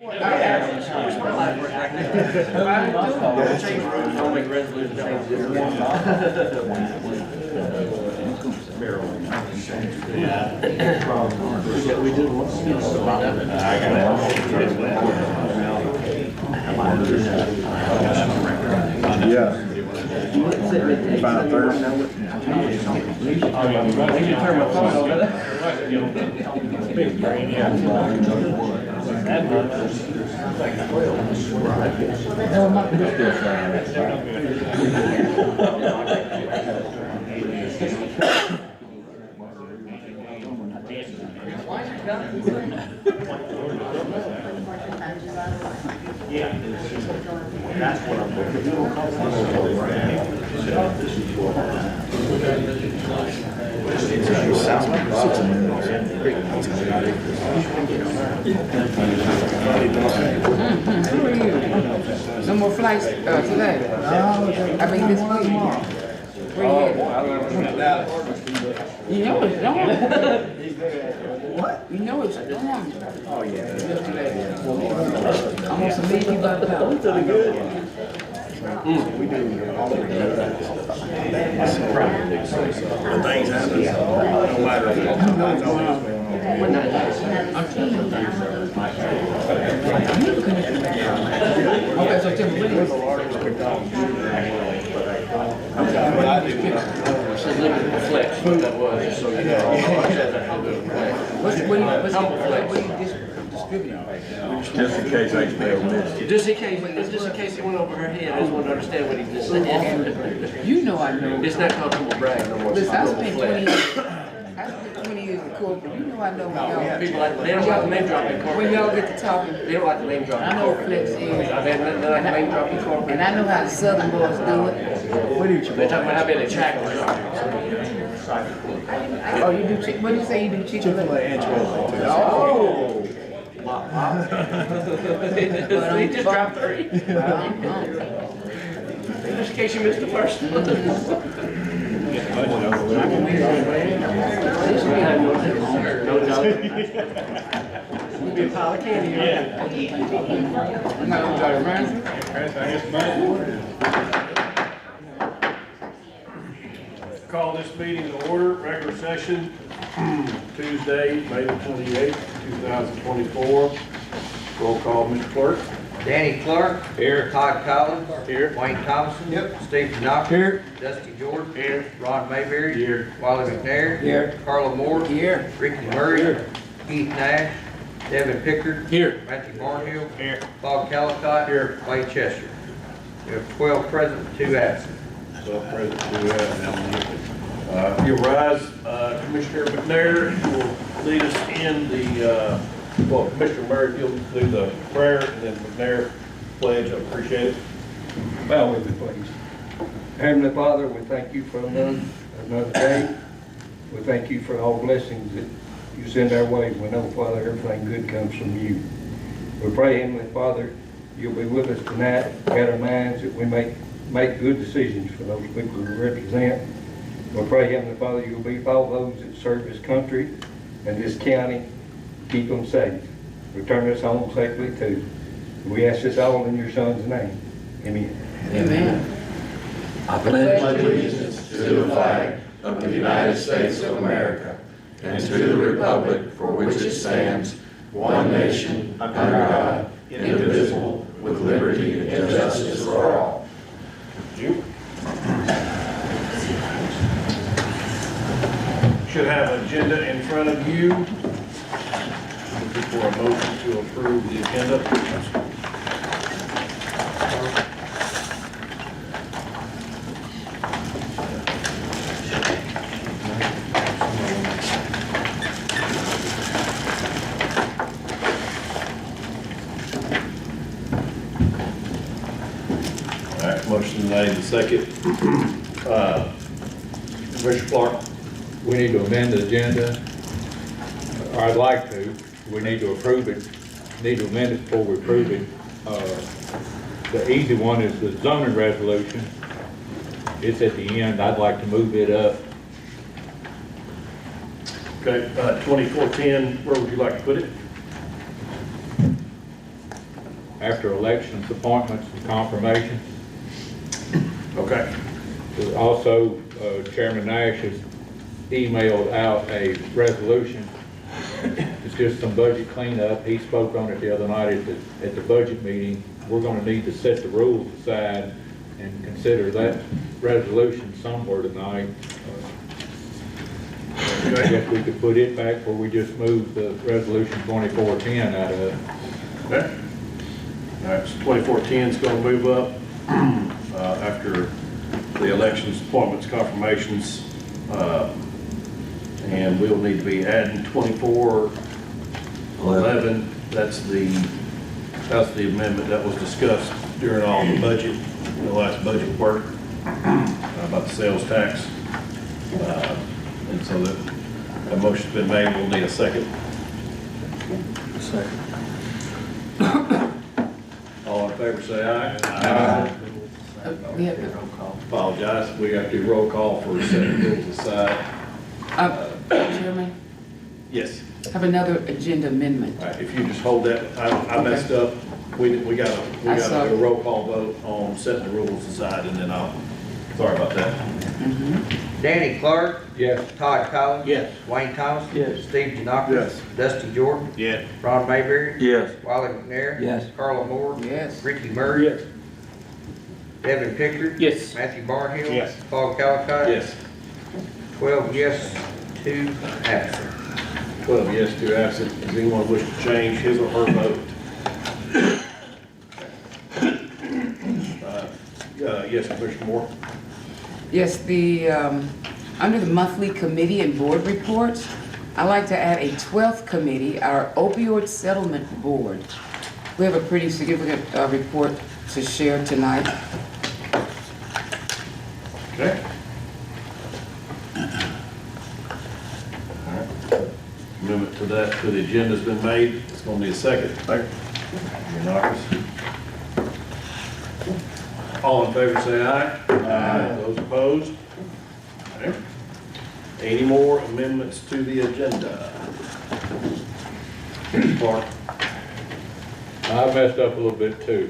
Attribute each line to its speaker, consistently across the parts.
Speaker 1: Yeah. About Thursday.
Speaker 2: That's what I'm looking for.
Speaker 3: No more flights today. I mean this week. Where you headed? You know it's storm. What? You know it's storm. Oh yeah. I'm on some meat about that. We doing good. We do all the
Speaker 1: Things happen. No matter what.
Speaker 3: Okay, so Tim, what is what's distributing?
Speaker 1: Just in case I fail this.
Speaker 2: Just in case it went over her head, I just want to understand what he just said.
Speaker 3: You know I know.
Speaker 2: It's not called people brag no more.
Speaker 3: Listen, I spent 20 years. I spent 20 years in corporate. You know I know when y'all.
Speaker 2: People like, they don't like to name drop in corporate.
Speaker 3: When y'all get to talking,
Speaker 2: They don't like to name drop in
Speaker 3: I know what
Speaker 2: corporate.
Speaker 3: flex is.
Speaker 2: They like to name drop in corporate.
Speaker 3: And I know how the Southern boys do it. What do you?
Speaker 2: They talk about how big they track was.
Speaker 3: Oh, you do chick? What do you say you do Chick-fil-A?
Speaker 1: And Chick-fil-A too.
Speaker 3: Oh.
Speaker 2: He just dropped 3. Just in case you missed the first one. No joke. Be a pile of candy.
Speaker 3: I'm not gonna try to run.
Speaker 4: Call this meeting to order, regular session, Tuesday, May the 28th, 2024. Roll call, Mr. Clerk.
Speaker 5: Danny Clark.
Speaker 4: Here.
Speaker 5: Todd Collins.
Speaker 4: Here.
Speaker 5: Wayne Thompson.
Speaker 4: Yep.
Speaker 5: Stephen Knox.
Speaker 4: Here.
Speaker 5: Dusty Jordan.
Speaker 4: Here.
Speaker 5: Ron Mayberry.
Speaker 4: Here.
Speaker 5: Wally McNair.
Speaker 3: Here.
Speaker 5: Carla Moore.
Speaker 3: Here.
Speaker 5: Ricky Murray.
Speaker 4: Here.
Speaker 5: Keith Nash. Devin Pickard.
Speaker 4: Here.
Speaker 5: Matthew Barnhill.
Speaker 4: Here.
Speaker 5: Bob Callicott.
Speaker 4: Here.
Speaker 5: Wade Chester. We have 12 present, 2 absent.
Speaker 4: So present to that. If you rise, Commissioner McNair will lead us in the, well, Commissioner Murray, you'll do the prayer, and then McNair pledge. I appreciate it.
Speaker 6: Bow with me, please. Heavenly Father, we thank you for another day. We thank you for all blessings that you send our way. We know, Father, everything good comes from you. We pray, Heavenly Father, you'll be with us tonight, guide our minds, that we make good decisions for those people we represent. We pray, Heavenly Father, you'll be with all those that serve this country and this county. Keep them safe. Return us home safely too. We ask this all in your Son's name. Amen.
Speaker 3: Amen.
Speaker 7: I pledge allegiance to the flag of the United States of America and to the republic for which it stands, one nation, under God, indivisible, with liberty and justice for all.
Speaker 4: You should have an agenda in front of you. Looking for a motion to approve the agenda. All right, motion made and second. Commissioner Clark.
Speaker 8: We need to amend the agenda, or I'd like to. We need to approve it, need to amend it before we approve it. The easy one is the zoning resolution. It's at the end. I'd like to move it up.
Speaker 4: Okay, 2410, where would you like to put it?
Speaker 8: after elections, appointments, and confirmations.
Speaker 4: Okay.
Speaker 8: Also, Chairman Nash has emailed out a resolution. It's just some budget cleanup. He spoke on it the other night at the budget meeting. We're gonna need to set the rules aside and consider that resolution somewhere tonight. I guess we could put it back where we just moved the resolution 2410 out of it.
Speaker 4: Okay. All right, so 2410 is going to move up after the elections, appointments, confirmations, and we'll need to be adding 2411. That's the amendment that was discussed during all the budget, the last budget work about the sales tax. And so that a motion's been made. We'll need a second.
Speaker 1: Second.
Speaker 4: All in favor, say aye.
Speaker 3: We have to,
Speaker 4: Apologize, we got to do roll call for setting rules aside.
Speaker 3: Chairman,
Speaker 4: Yes.
Speaker 3: have another agenda amendment.
Speaker 4: All right, if you just hold that, I messed up. We got
Speaker 3: I
Speaker 4: to
Speaker 3: saw
Speaker 4: do a
Speaker 3: it.
Speaker 4: roll call vote on setting the rules aside, and then sorry about that.
Speaker 5: Danny Clark,
Speaker 8: Yes.
Speaker 5: Todd Collins.
Speaker 2: Yes.
Speaker 5: Wayne Thomas.
Speaker 2: Yes.
Speaker 5: Steve Janakis.
Speaker 1: Yes.
Speaker 5: Dusty Jordan.
Speaker 1: Yeah.
Speaker 5: Ron Mayberry.
Speaker 1: Yes.
Speaker 5: Wiley McNair.
Speaker 2: Yes.
Speaker 5: Carla Moore.
Speaker 3: Yes.
Speaker 5: Ricky Murray.
Speaker 2: Yes.
Speaker 5: Devin Pickard.
Speaker 2: Yes.
Speaker 5: Matthew Barhill.
Speaker 1: Yes.
Speaker 5: Paul Calcott.
Speaker 4: Yes.
Speaker 5: 12 yes, 2 absent.
Speaker 4: 12 yes, 2 absent. Does anyone wish to change his or her vote? Yes, Commissioner Moore.
Speaker 3: Yes, under the monthly committee and board reports, I'd like to add a 12th committee, our opioid settlement board. We have a pretty significant report to share tonight.
Speaker 4: Okay. All right. Amendment to the agenda's been made. It's going to be a second. Janakis. All in favor, say aye. Aye. Those opposed? Okay. Any more amendments to the agenda? Clark?
Speaker 8: I messed up a little bit too.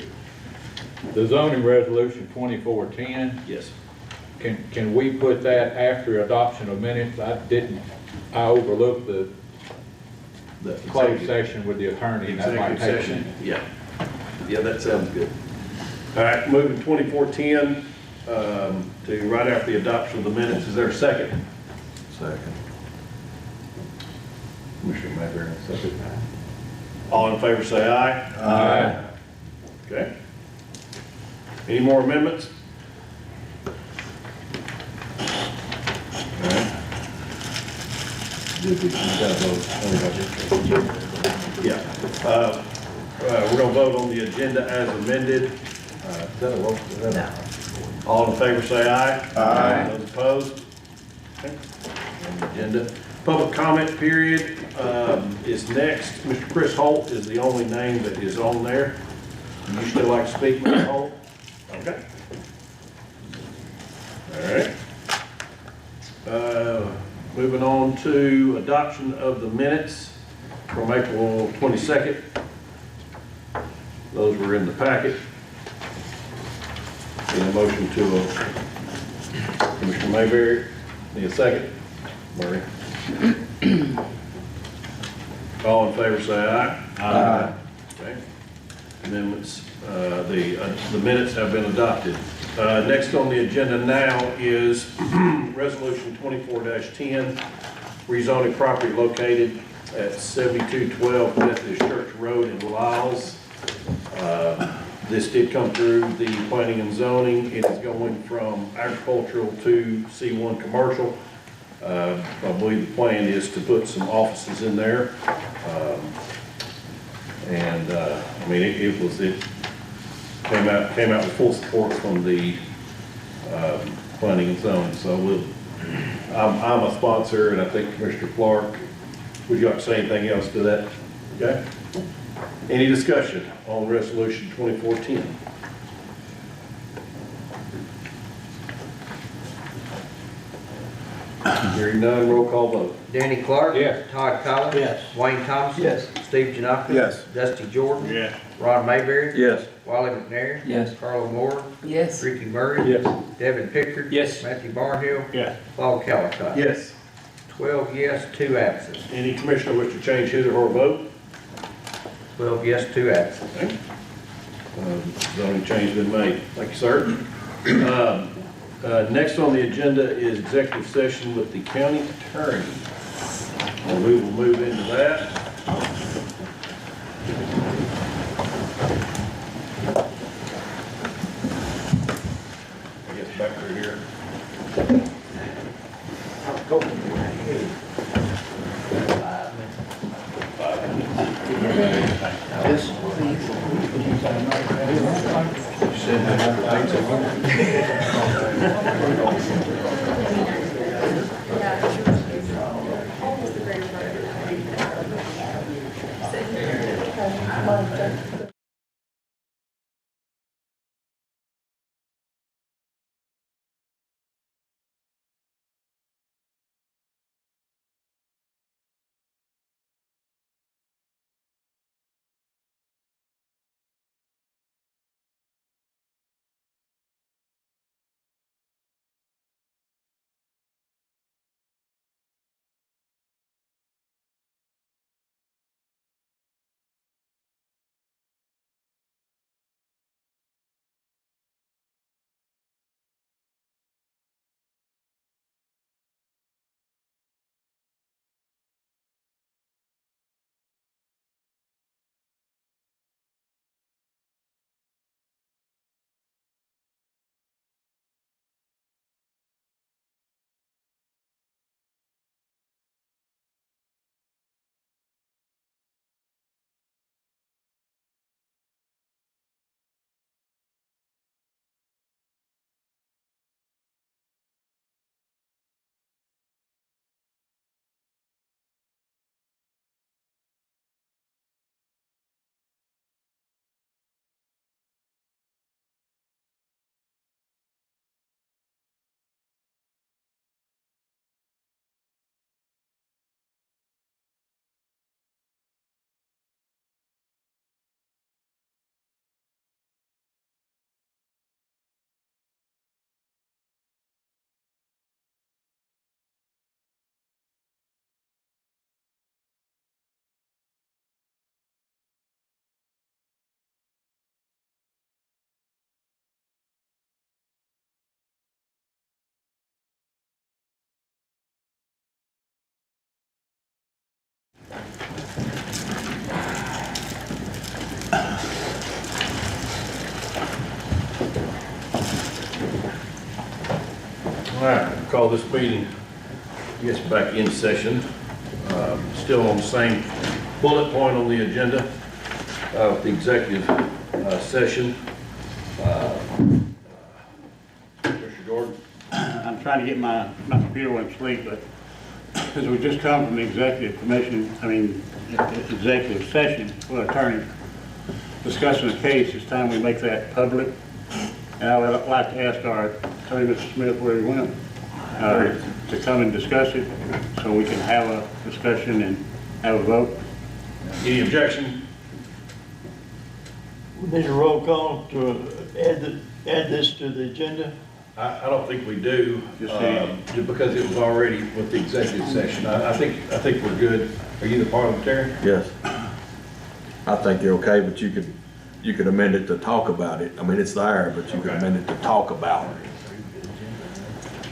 Speaker 8: The zoning resolution 2410,
Speaker 4: Yes.
Speaker 8: can we put that after adoption of minutes? I overlooked the closed session with the attorney, and that might
Speaker 4: Executive
Speaker 8: take.
Speaker 4: session? Yeah. Yeah, that sounds good. All right, moving 2410 to right after the adoption of the minutes. Is there a second?
Speaker 1: Second.
Speaker 4: Commissioner Mayberry, second. All in favor, say aye.
Speaker 8: Aye.
Speaker 4: Okay. Any more amendments? All right. Did we, you gotta vote. Yeah. We're gonna vote on the agenda as amended. Is that a vote? No. All in favor, say aye.
Speaker 1: Aye.
Speaker 4: Those opposed? Okay. On the agenda. Public comment period is next. Mr. Chris Holt is the only name that is on there. Would you still like to speak, Mr. Holt? Okay. All right. Moving on to adoption of the minutes from April 22nd. Those were in the packet. Need a motion to, Commissioner Mayberry, need a second? Murray. All in favor, say aye.
Speaker 1: Aye.
Speaker 4: Okay. Amendments, the minutes have been adopted. Next on the agenda now is Resolution 24-10, rezoning property located at 7212 Methodist Church Road in Lyles. This did come through the planning and zoning. It is going from agricultural to C1 commercial. I believe the plan is to put some offices in there. I mean, it came out with full support from the planning and zoning. So I'm a sponsor, and I think Commissioner Clark, would you like to say anything else to that? Okay. Any discussion on resolution 2410? Hearing none, roll call vote.
Speaker 5: Danny Clark.
Speaker 8: Yes.
Speaker 5: Todd Collins.
Speaker 2: Yes.
Speaker 5: Wayne Thompson.
Speaker 2: Yes.
Speaker 5: Steve Janowski.
Speaker 1: Yes.
Speaker 5: Dusty Jordan.
Speaker 1: Yes.
Speaker 5: Ron Mayberry.
Speaker 1: Yes.
Speaker 5: Wally McNair.
Speaker 2: Yes.
Speaker 5: Carla Moore.
Speaker 3: Yes.
Speaker 5: Ricky Murray.
Speaker 8: Yes.
Speaker 5: Devin Pickard.
Speaker 2: Yes.
Speaker 5: Matthew Barnhill.
Speaker 2: Yes.
Speaker 5: Paul Calcott.
Speaker 1: Yes.
Speaker 5: 12 yes, 2 absent.
Speaker 4: Any commissioner wish to change his or her vote?
Speaker 5: 12 yes, 2 absent.
Speaker 4: Zoning change been made. Thank you, sir. Next on the agenda is executive session with the county attorney. And we will move into that. I guess back through here. All right, call this meeting, I guess, back in session. Still on the same bullet point on the agenda of the executive session. Mr. Gordon?
Speaker 2: I'm trying to get my computer won't sleep, but because we just come from the executive session with attorney discussing a case, it's time we make that public. And I would like to ask our attorney, Mr. Smith, where he went, to come and discuss it so we can have a discussion and have a vote.
Speaker 4: Any objection?
Speaker 9: We need a roll call to add this to the agenda.
Speaker 4: I don't think we do,
Speaker 2: Just
Speaker 4: because it was already with the executive session. I think we're good. Are you the parliamentarian?
Speaker 1: Yes. I think you're okay, but you could amend it to talk about it. I mean, it's there, but you could
Speaker 4: Okay.
Speaker 1: amend it to talk about it.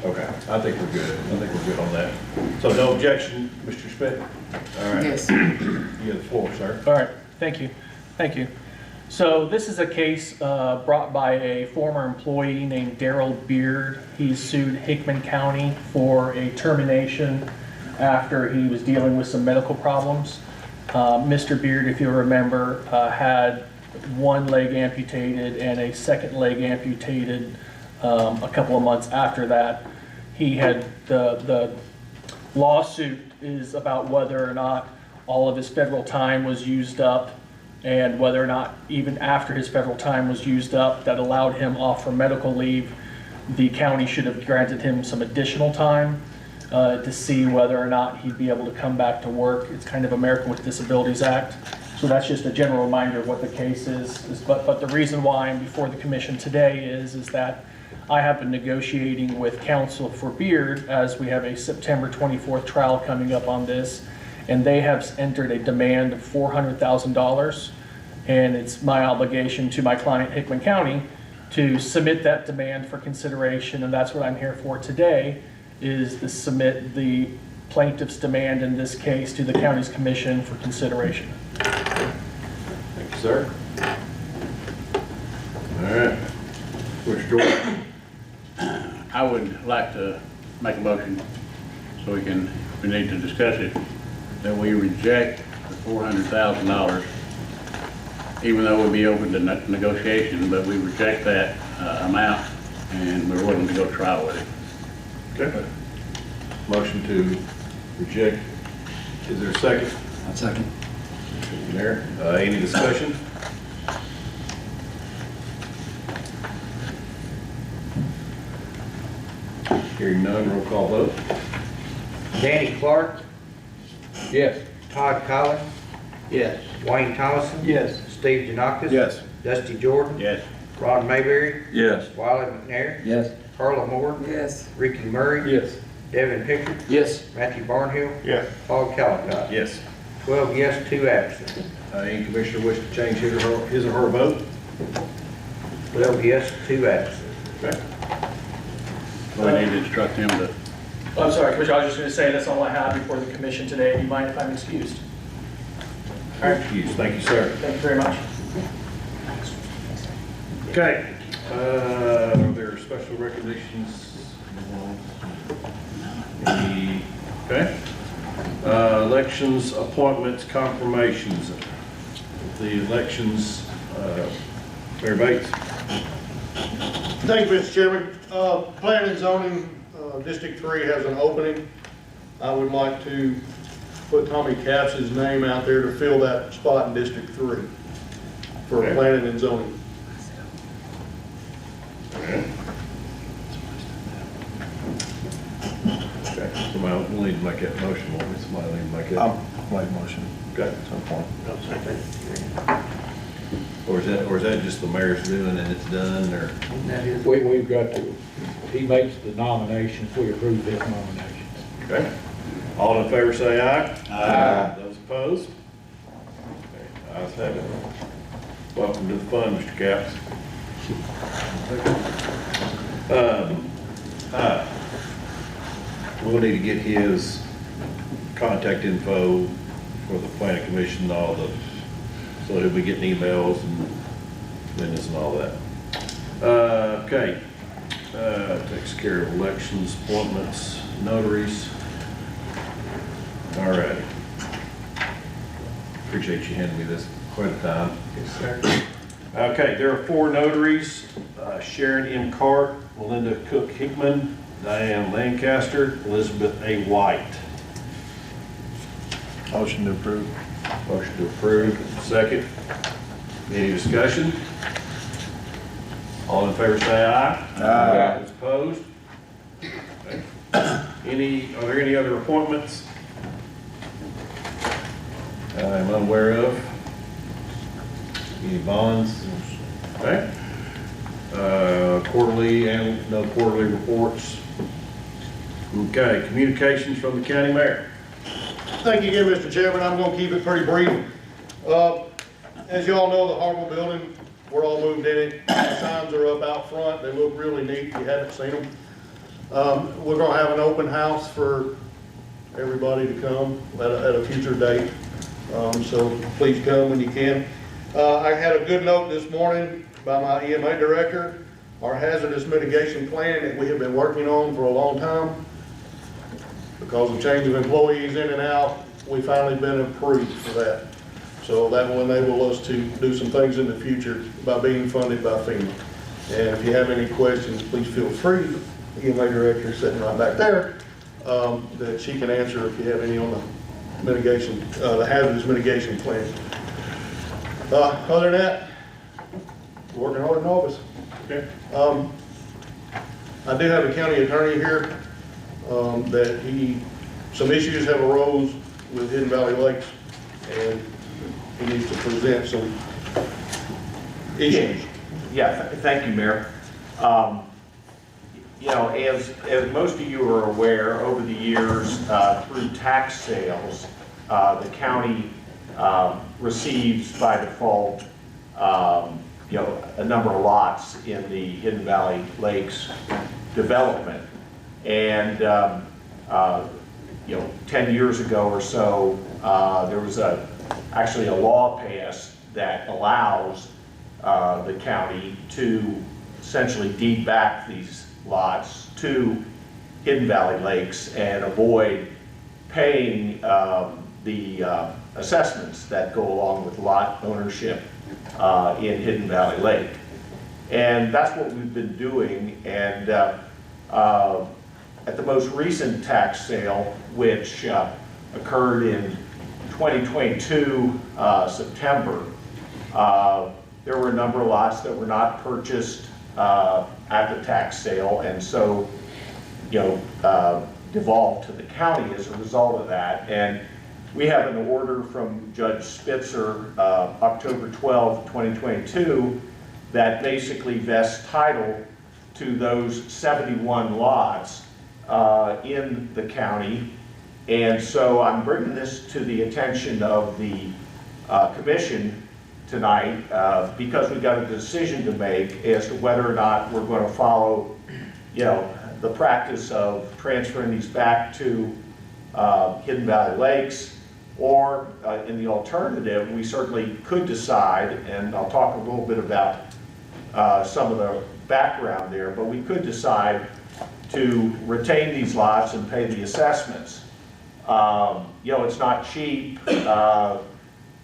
Speaker 4: Okay, I think we're good. I think we're good on that. So no objection, Mr. Smith? All right.
Speaker 3: Yes.
Speaker 4: You have the floor, sir.
Speaker 10: All right, thank you. Thank you. So this is a case brought by a former employee named Daryl Beard. He sued Hickman County for a termination after he was dealing with some medical problems. Mr. Beard, if you remember, had one leg amputated and a second leg amputated a couple of months after that. He had the lawsuit is about whether or not all of his federal time was used up, and whether or not even after his federal time was used up that allowed him off for medical leave, the county should have granted him some additional time. to see whether or not he'd be able to come back to work. It's kind of American with Disabilities Act. So that's just a general reminder of what the case is. But the reason why I'm before the commission today is that I have been negotiating with counsel for Beard as we have a September 24th trial coming up on this, and they have entered a demand of $400,000, and it's my obligation to my client, Hickman County, to submit that demand for consideration, and that's what I'm here for today, is to submit the plaintiff's demand in this case to the county's commission for consideration.
Speaker 4: Thank you, sir. All right. Mr. Jordan.
Speaker 2: I would like to make a motion so we need to discuss it, that we reject the $400,000, even though we'll be open to negotiation, but we reject that amount and we're willing to go trial with it.
Speaker 4: Okay. Motion to reject. Is there a second?
Speaker 7: I'll second.
Speaker 4: There. Any discussion? Hearing none, roll call vote.
Speaker 5: Danny Clark,
Speaker 6: Yes.
Speaker 5: Todd Collins,
Speaker 9: Yes.
Speaker 5: Wayne Thomason.
Speaker 9: Yes.
Speaker 5: Steve Janakis.
Speaker 1: Yes.
Speaker 5: Dusty Jordan.
Speaker 2: Yes.
Speaker 5: Ron Mayberry.
Speaker 1: Yes.
Speaker 5: Wiley McNair.
Speaker 7: Yes.
Speaker 5: Carla Moore.
Speaker 3: Yes.
Speaker 5: Ricky Murray.
Speaker 6: Yes.
Speaker 5: Devin Pickard.
Speaker 7: Yes.
Speaker 5: Matthew Barnhill.
Speaker 9: Yes.
Speaker 5: Paul Calcott.
Speaker 4: Yes.
Speaker 5: 12 yes, 2 absent.
Speaker 4: Any commissioner wish to change his or her vote?
Speaker 5: 12 yes, 2 absent.
Speaker 4: Okay.
Speaker 2: We need to instruct him to,
Speaker 10: I'm sorry, Commissioner, I was just going to say that's all I have before the commission today. Do you mind if I'm excused? All right,
Speaker 4: Excuse. Thank you, sir.
Speaker 10: thank you very much.
Speaker 4: Okay. Are there special recognitions? Any? Okay. Elections, appointments, confirmations. The elections, Mayor Bates.
Speaker 11: Thank you, Mr. Chairman. Planning and zoning, District 3 has an opening. I would like to put Tommy Caps's name out there to fill that spot in District 3 for
Speaker 4: Okay.
Speaker 11: planning and zoning.
Speaker 4: Okay. Somebody will need to make that motion, won't we? Somebody will need to make that.
Speaker 1: I'll make a motion
Speaker 4: Okay.
Speaker 1: at some point.
Speaker 4: Or is that just the mayor's doing and it's done, or?
Speaker 8: We've got to, he makes the nominations, we approve his nominations.
Speaker 4: Okay. All in favor say aye. Aye. Those opposed? Okay, ayes have it. Welcome to the fun, Mr. Capps. We'll need to get his contact info for the planning commission and all the, so he'll be getting emails and minutes and all that. Okay. Takes care of elections, appointments, notaries. All right. Appreciate you handing me this quite a time.
Speaker 5: Yes, sir.
Speaker 4: Okay, there are 4 notaries, Sharon M. Cart, Melinda Cook Hickman, Diane Lancaster, Elizabeth A. White.
Speaker 1: Motion to approve.
Speaker 4: Motion to approve, second. Any discussion? All in favor say aye.
Speaker 1: Aye.
Speaker 4: Those opposed? Okay. Are there any other appointments I'm unaware of? Any bonds? Okay. Quarterly and no quarterly reports. Okay, communications from the county mayor.
Speaker 11: Thank you again, Mr. Chairman. I'm going to keep it pretty brief. As you all know, the Harville building, we're all moved in it. The signs are up out front. They look really neat if you haven't seen them. We're going to have an open house for everybody to come at a future date. So please come when you can. I had a good note this morning by my EMA director. Our hazardous mitigation plan that we have been working on for a long time, because of change of employees in and out, we finally been approved for that. So that will enable us to do some things in the future by being funded by FEMA. And if you have any questions, please feel free. The EMA director is sitting right back there, that she can answer if you have any on the mitigation, the hazardous mitigation plan. Other than that, working hard in office.
Speaker 4: Okay.
Speaker 11: I do have a county attorney here. that some issues have arose with Hidden Valley Lakes, and he needs to present some issues.
Speaker 12: Yeah, thank you, Mayor. You know, as most of you are aware, over the years, through tax sales, the county receives by default, you know, a number of lots in the Hidden Valley Lakes development. And, you know, 10 years ago or so, there was actually a law passed that allows the county to essentially deed back these lots to Hidden Valley Lakes and avoid paying the assessments that go along with lot ownership in Hidden Valley Lake. And that's what we've been doing. And at the most recent tax sale, which occurred in 2022 September, there were a number of lots that were not purchased at the tax sale, and so, you know, devolved to the county as a result of that. And we have an order from Judge Spitzer, October 12, 2022, that basically vests title to those 71 lots in the county. And so I'm bringing this to the attention of the commission tonight because we've got a decision to make as to whether or not we're going to follow, you know, the practice of transferring these back to Hidden Valley Lakes, or in the alternative, we certainly could decide, and I'll talk a little bit about some of the background there, but we could decide to retain these lots and pay the assessments. You know, it's not cheap.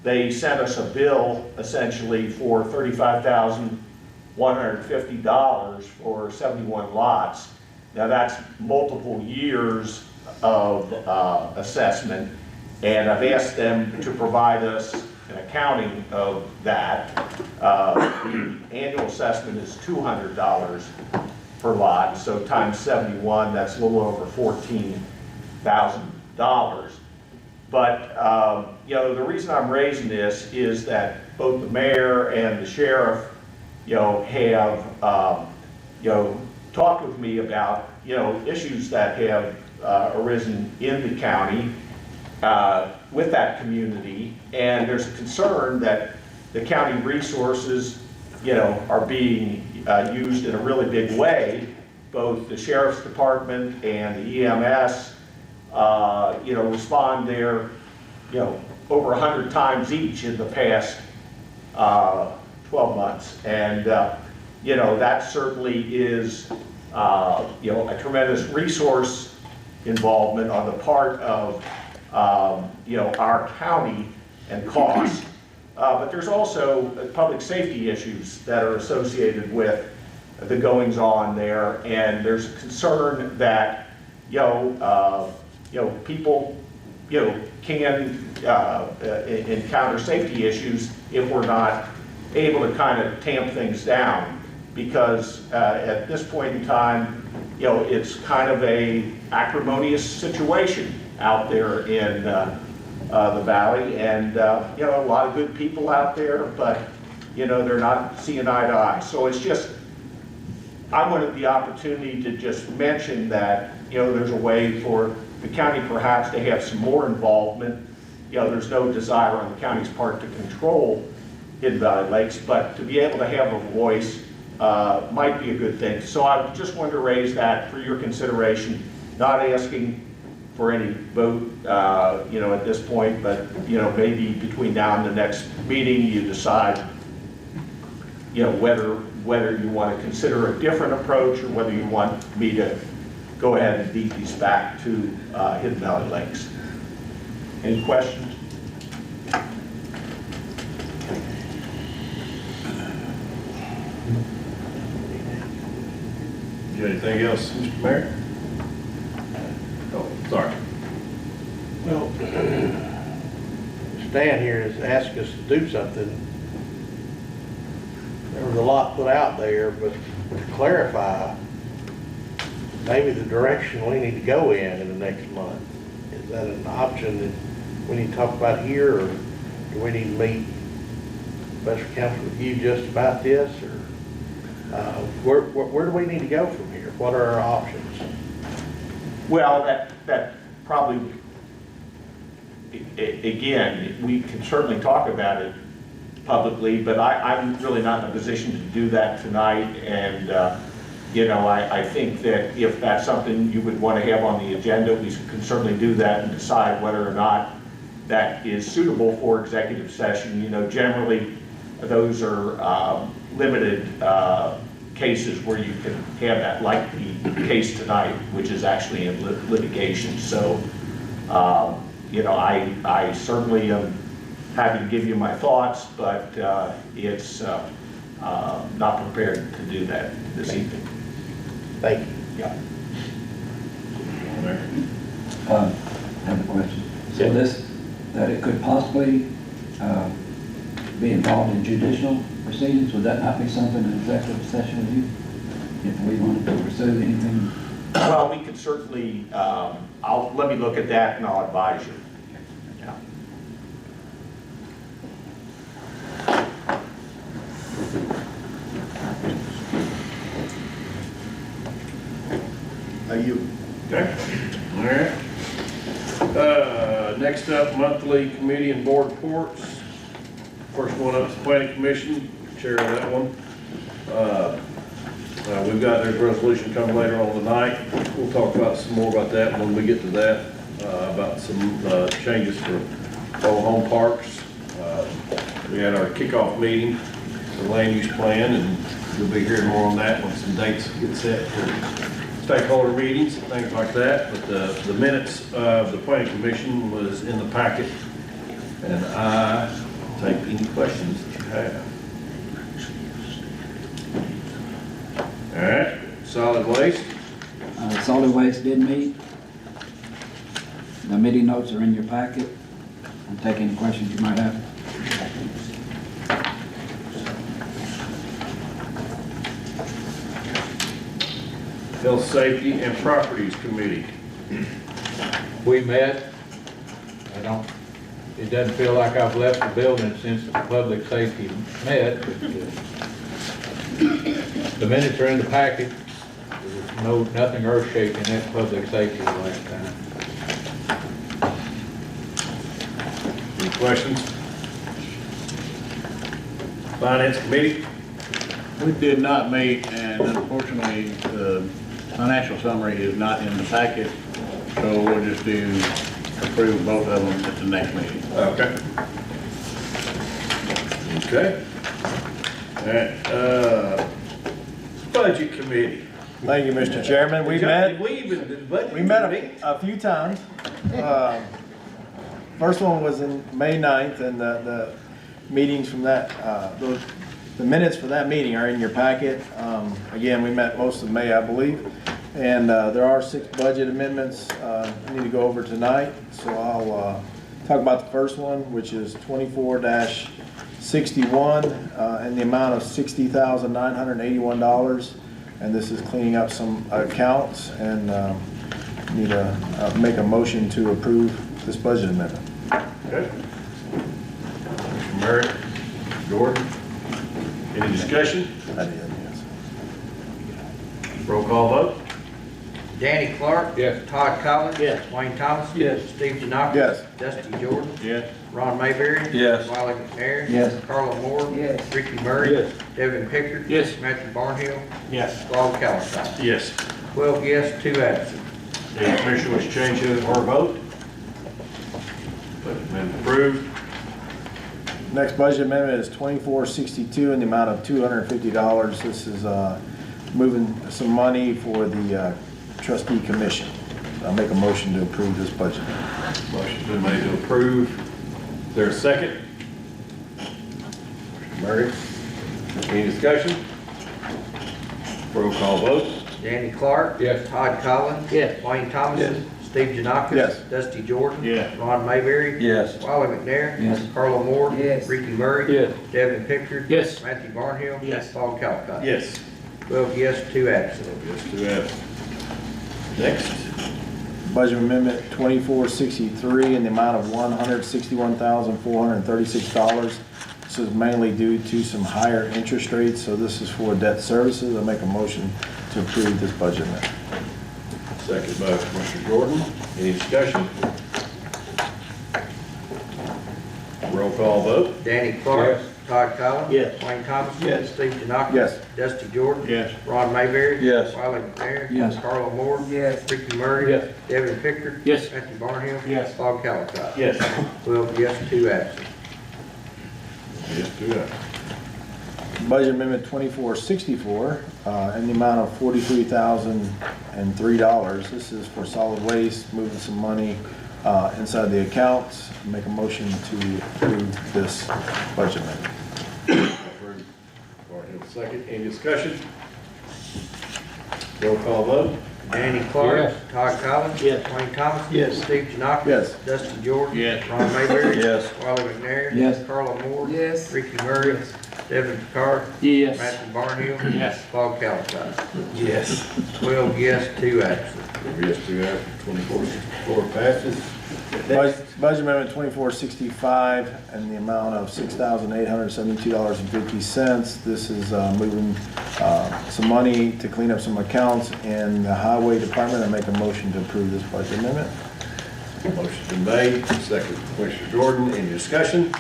Speaker 12: They sent us a bill essentially for $35,150 for 71 lots. Now that's multiple years of assessment, and I've asked them to provide us an accounting of that. The annual assessment is $200 per lot, so times 71, that's a little over $14,000. But, you know, the reason I'm raising this is that both the mayor and the sheriff, you know, have, you know, talked with me about, you know, issues that have arisen in the county with that community. And there's a concern that the county resources, you know, are being used in a really big way. Both the sheriff's department and the EMS, you know, respond there, you know, over 100 times each in the past 12 months. And, you know, that certainly is, you know, a tremendous resource involvement on the part of, you know, our county and cost. But there's also public safety issues that are associated with the goings on there. And there's a concern that, you know, people, you know, can encounter safety issues if we're not able to kind of tamp things down. Because at this point in time, you know, it's kind of a acrimonious situation out there in the valley, and you know, a lot of good people out there, but you know, they're not seeing eye to eye. So it's just, I wanted the opportunity to just mention that, you know, there's a way for the county perhaps to have some more involvement. You know, there's no desire on the county's part to control Hidden Valley Lakes, but to be able to have a voice might be a good thing. So I just wanted to raise that for your consideration, not asking for any vote, you know, at this point, but, you know, maybe between now and the next meeting, you decide, you know, whether you want to consider a different approach or whether you want me to go ahead and deed these back to Hidden Valley Lakes. Any questions?
Speaker 4: You got anything else, Mr. Mayor? Oh, sorry.
Speaker 5: Well, Stan here has asked us to do something. There was a lot put out there, but to clarify,
Speaker 4: maybe the direction we need to go in the next month. Is that an option that we need to talk about here, or do we need to meet special council with you just about this, or where do we need to go from here? What are our options?
Speaker 12: Well, that probably, again, we can certainly talk about it publicly, but I'm really not in a position to do that tonight. And, you know, I think that if that's something you would want to have on the agenda, we can certainly do that and decide whether or not that is suitable for executive session. You know, generally, those are limited cases where you can have that, like the case tonight, which is actually in litigation. So, you know, I certainly am happy to give you my thoughts, but it's not prepared to do that this evening.
Speaker 4: Thank you.
Speaker 12: Yeah.
Speaker 13: I have a question. So that it could possibly be involved in judicial proceedings, would that not be something in executive session with you? If we wanted to pursue anything?
Speaker 12: Well, we could certainly, let me look at that and I'll advise you. Yeah.
Speaker 11: You.
Speaker 4: Okay, all right. Next up, monthly committee and board reports. First one up is planning commission, chair of that one. We've got, there's a resolution coming later on tonight. We'll talk about some more about that when we get to that, about some changes for mobile home parks. We had our kickoff meeting for the land use plan, and you'll be hearing more on that when some dates get set for stakeholder meetings and things like that. But the minutes of the planning commission was in the packet, and I take any questions that you have. All right, solid waste.
Speaker 13: Solid waste did meet. The meeting notes are in your packet. I'll take any questions you might have.
Speaker 4: Health, Safety, and Properties Committee.
Speaker 8: We met. It doesn't feel like I've left the building since the public safety met. But, the minutes are in the packet. There was nothing earth-shaking at public safety the last time.
Speaker 4: Any questions? Finance Committee?
Speaker 2: We did not meet, and unfortunately, the financial summary is not in the packet, so we'll just approve both of them at the next meeting.
Speaker 4: Okay. Okay. All right, Budget Committee.
Speaker 11: Thank you, Mr. Chairman. We met
Speaker 4: a
Speaker 11: a few times. First one was in May 9th, and the meetings from that, the minutes for that meeting are in your packet. Again, we met most of May, I believe. And there are 6 budget amendments I need to go over tonight. So I'll talk about the first one, which is 24-61, and the amount of $60,981. And this is cleaning up some accounts, and need to make a motion to approve this budget amendment.
Speaker 4: Okay. Mr. Merritt, Gordon, any discussion?
Speaker 11: I did, yes.
Speaker 4: Roll call vote?
Speaker 5: Danny Clark.
Speaker 8: Yes.
Speaker 5: Todd Collins.
Speaker 2: Yes.
Speaker 5: Wayne Thomas.
Speaker 2: Yes.
Speaker 5: Steve Janakis.
Speaker 11: Yes.
Speaker 5: Dusty Jordan.
Speaker 2: Yes.
Speaker 5: Ron Mayberry.
Speaker 1: Yes.
Speaker 5: Wiley McNair.
Speaker 13: Yes.
Speaker 5: Carla Moore.
Speaker 3: Yes.
Speaker 5: Ricky Murray.
Speaker 8: Yes.
Speaker 5: Devin Pickard.
Speaker 2: Yes.
Speaker 5: Matthew Barnhill.
Speaker 2: Yes.
Speaker 5: Paul Calistine.
Speaker 4: Yes.
Speaker 5: 12 yes, 2 absent.
Speaker 4: Any commissioner wish to change his or her vote? Budget amendment approved.
Speaker 11: Next budget amendment is 24-62 in the amount of $250. This is moving some money for the trustee commission. I'll make a motion to approve this budget.
Speaker 4: Motion's been made to approve. Is there a second? Mr. Murray, any discussion? Roll call vote?
Speaker 5: Danny Clark.
Speaker 8: Yes.
Speaker 5: Todd Collins.
Speaker 2: Yes.
Speaker 5: Wayne Thomason. Steve Janakis.
Speaker 11: Yes.
Speaker 5: Dusty Jordan.
Speaker 2: Yes.
Speaker 5: Ron Mayberry.
Speaker 1: Yes.
Speaker 5: Wiley McNair.
Speaker 13: Yes.
Speaker 5: Carla Moore.
Speaker 3: Yes.
Speaker 5: Ricky Murray.
Speaker 8: Yes.
Speaker 5: Devin Pickard.
Speaker 2: Yes.
Speaker 5: Matthew Barnhill.
Speaker 2: Yes.
Speaker 5: Paul Calistine.
Speaker 4: Yes.
Speaker 5: 12 yes, 2 absent.
Speaker 4: Yes, 2 absent. Next.
Speaker 14: Budget Amendment 2463 in the amount of $161,436. This is mainly due to some higher interest rates, so this is for debt services. I make a motion to approve this budget amendment.
Speaker 4: Second by Commissioner Jordan. Any discussion? Roll call vote.
Speaker 5: Danny Clark.
Speaker 8: Yes.
Speaker 5: Todd Collins.
Speaker 9: Yes.
Speaker 5: Wayne Thomas.
Speaker 9: Yes.
Speaker 5: Steve Janakis.
Speaker 14: Yes.
Speaker 5: Dusty Jordan.
Speaker 2: Yes.
Speaker 5: Ron Mayberry.
Speaker 1: Yes.
Speaker 5: Wiley McNair.
Speaker 13: Yes.
Speaker 5: Carla Moore.
Speaker 3: Yes.
Speaker 5: Ricky Murray.
Speaker 8: Yes.
Speaker 5: Devin Pickard.
Speaker 2: Yes.
Speaker 5: Matthew Barnhill.
Speaker 2: Yes.
Speaker 5: Bob Callicott.
Speaker 4: Yes.
Speaker 5: 12 yes, 2 absent.
Speaker 4: Yes, do that.
Speaker 14: Budget Amendment 2464 in the amount of $43,003. This is for solid waste, moving some money inside the accounts. Make a motion to approve this budget amendment.
Speaker 4: Approved. Barnhill, second. Any discussion? Roll call vote.
Speaker 5: Danny Clark.
Speaker 8: Yes.
Speaker 5: Todd Collins.
Speaker 9: Yes.
Speaker 5: Wayne Thomas.
Speaker 9: Yes.
Speaker 5: Steve Janakis.
Speaker 14: Yes.
Speaker 5: Dusty Jordan.
Speaker 2: Yes.
Speaker 5: Ron Mayberry.
Speaker 1: Yes.
Speaker 5: Wiley McNair.
Speaker 13: Yes.
Speaker 5: Carla Moore.
Speaker 3: Yes.
Speaker 5: Ricky Murray. Devin Pickard.
Speaker 2: Yes.
Speaker 5: Matthew Barnhill.
Speaker 2: Yes.
Speaker 5: Bob Callicott.
Speaker 4: Yes.
Speaker 5: 12 yes, 2 absent.
Speaker 4: Yes, do that. 2464 passes.
Speaker 14: Budget Amendment 2465 in the amount of $6,872.50. This is moving some money to clean up some accounts in the Highway Department. I make a motion to approve this budget amendment.
Speaker 4: Motion's been made. Second, Commissioner Jordan. Any discussion?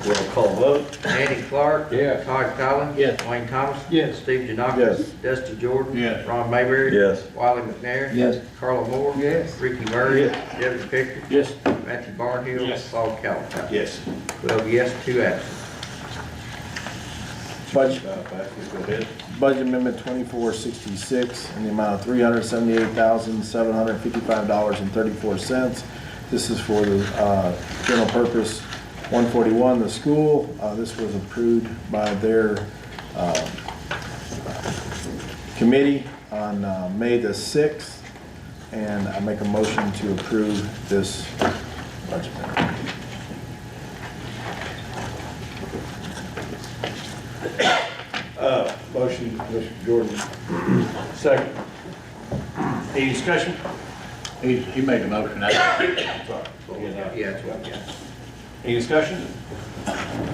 Speaker 4: Roll call vote.
Speaker 5: Danny Clark.
Speaker 8: Yes.
Speaker 5: Todd Collins.
Speaker 9: Yes.
Speaker 5: Wayne Thomas.
Speaker 9: Yes.
Speaker 5: Steve Janakis.
Speaker 14: Yes.
Speaker 5: Dusty Jordan.
Speaker 2: Yes.
Speaker 5: Ron Mayberry.
Speaker 1: Yes.
Speaker 5: Wiley McNair.
Speaker 13: Yes.
Speaker 5: Carla Moore.
Speaker 3: Yes.
Speaker 5: Ricky Murray. Devin Pickard.
Speaker 2: Yes.
Speaker 5: Matthew Barnhill.
Speaker 2: Yes.
Speaker 5: Bob Callicott.
Speaker 4: Yes.
Speaker 5: 12 yes, 2 absent.
Speaker 14: Budget
Speaker 4: Passes. Go ahead.
Speaker 14: Budget Amendment 2466 in the amount of $378,755.34. This is for the general purpose 141, the school. This was approved by their committee on May the 6th, and I make a motion to approve this budget amendment.
Speaker 4: Motion, Commissioner Jordan. Second. Any discussion?
Speaker 2: He made a motion.
Speaker 4: Sorry.
Speaker 5: Yeah, that's what, yeah.
Speaker 4: Any discussion?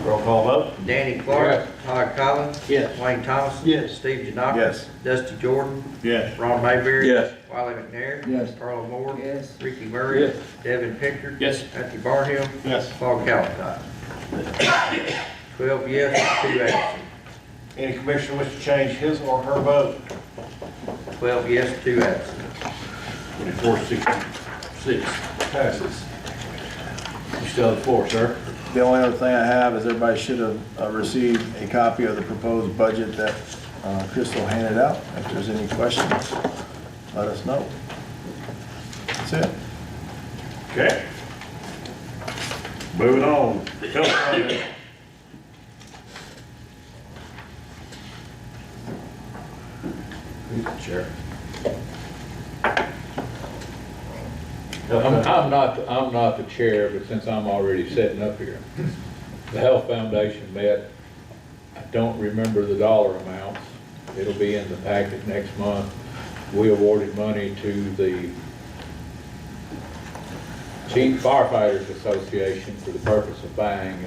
Speaker 4: Roll call vote.
Speaker 5: Danny Clark.
Speaker 8: Yes.
Speaker 5: Todd Collins.
Speaker 9: Yes.
Speaker 5: Wayne Thomas.
Speaker 9: Yes.
Speaker 5: Steve Janakis.
Speaker 14: Yes.
Speaker 5: Dusty Jordan.
Speaker 2: Yes.
Speaker 5: Ron Mayberry.
Speaker 1: Yes.
Speaker 5: Wiley McNair.
Speaker 13: Yes.
Speaker 5: Carla Moore.
Speaker 3: Yes.
Speaker 5: Ricky Murray.
Speaker 8: Yes.
Speaker 5: Devin Pickard.
Speaker 2: Yes.
Speaker 5: Matthew Barnhill.
Speaker 2: Yes.
Speaker 5: Bob Callicott. 12 yes, 2 absent.
Speaker 4: Any commissioner wish to change his or her vote?
Speaker 5: 12 yes, 2 absent.
Speaker 4: 2466 passes. You still have the floor, sir.
Speaker 14: The only other thing I have is everybody should have received a copy of the proposed budget that Crystal handed out. If there's any questions, let us know. That's it.
Speaker 4: Okay. Moving on. Health Foundation. Chair.
Speaker 8: I'm not the chair, but since I'm already sitting up here, the Health Foundation met. I don't remember the dollar amounts. It'll be in the packet next month. We awarded money to the Chief Firefighters Association for the purpose of buying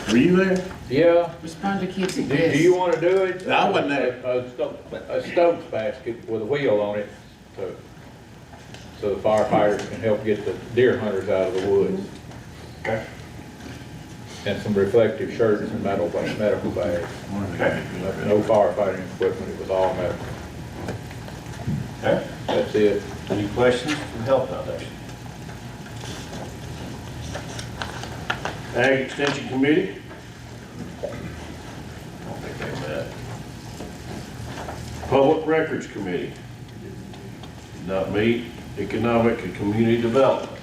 Speaker 2: Were you there?
Speaker 8: yeah.
Speaker 3: Respond to kids and
Speaker 8: Do you want to do it?
Speaker 2: I wasn't there.
Speaker 8: A Stokes basket with a wheel on it, so the firefighters can help get the deer hunters out of the woods.
Speaker 4: Okay.
Speaker 8: And some reflective shirts and medical bags.
Speaker 4: Okay.
Speaker 8: No firefighting equipment, it was all medical.
Speaker 4: Okay.
Speaker 8: That's it.
Speaker 4: Any questions from Health Foundation? Ag Extension Committee? I don't think they met. Public Records Committee? Did not meet. Economic and Community Development?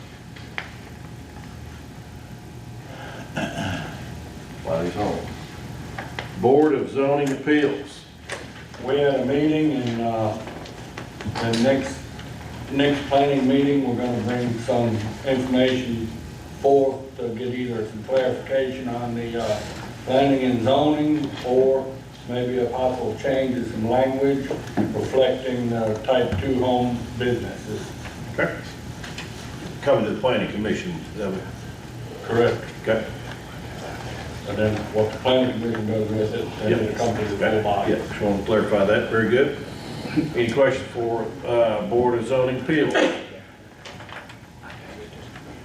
Speaker 4: While he's home. Board of Zoning Appeals?
Speaker 6: We had a meeting and, the next planning meeting, we're gonna bring some information forth to get either some clarification on the planning and zoning or maybe a possible change in some language reflecting type 2 home businesses.
Speaker 4: Okay. Coming to the planning commission, is that what?
Speaker 6: Correct.
Speaker 4: Okay.
Speaker 6: And then what the planning commission does with it, and then it comes to the full body.
Speaker 4: Yeah, just want to clarify that, very good. Any questions for Board of Zoning Appeals?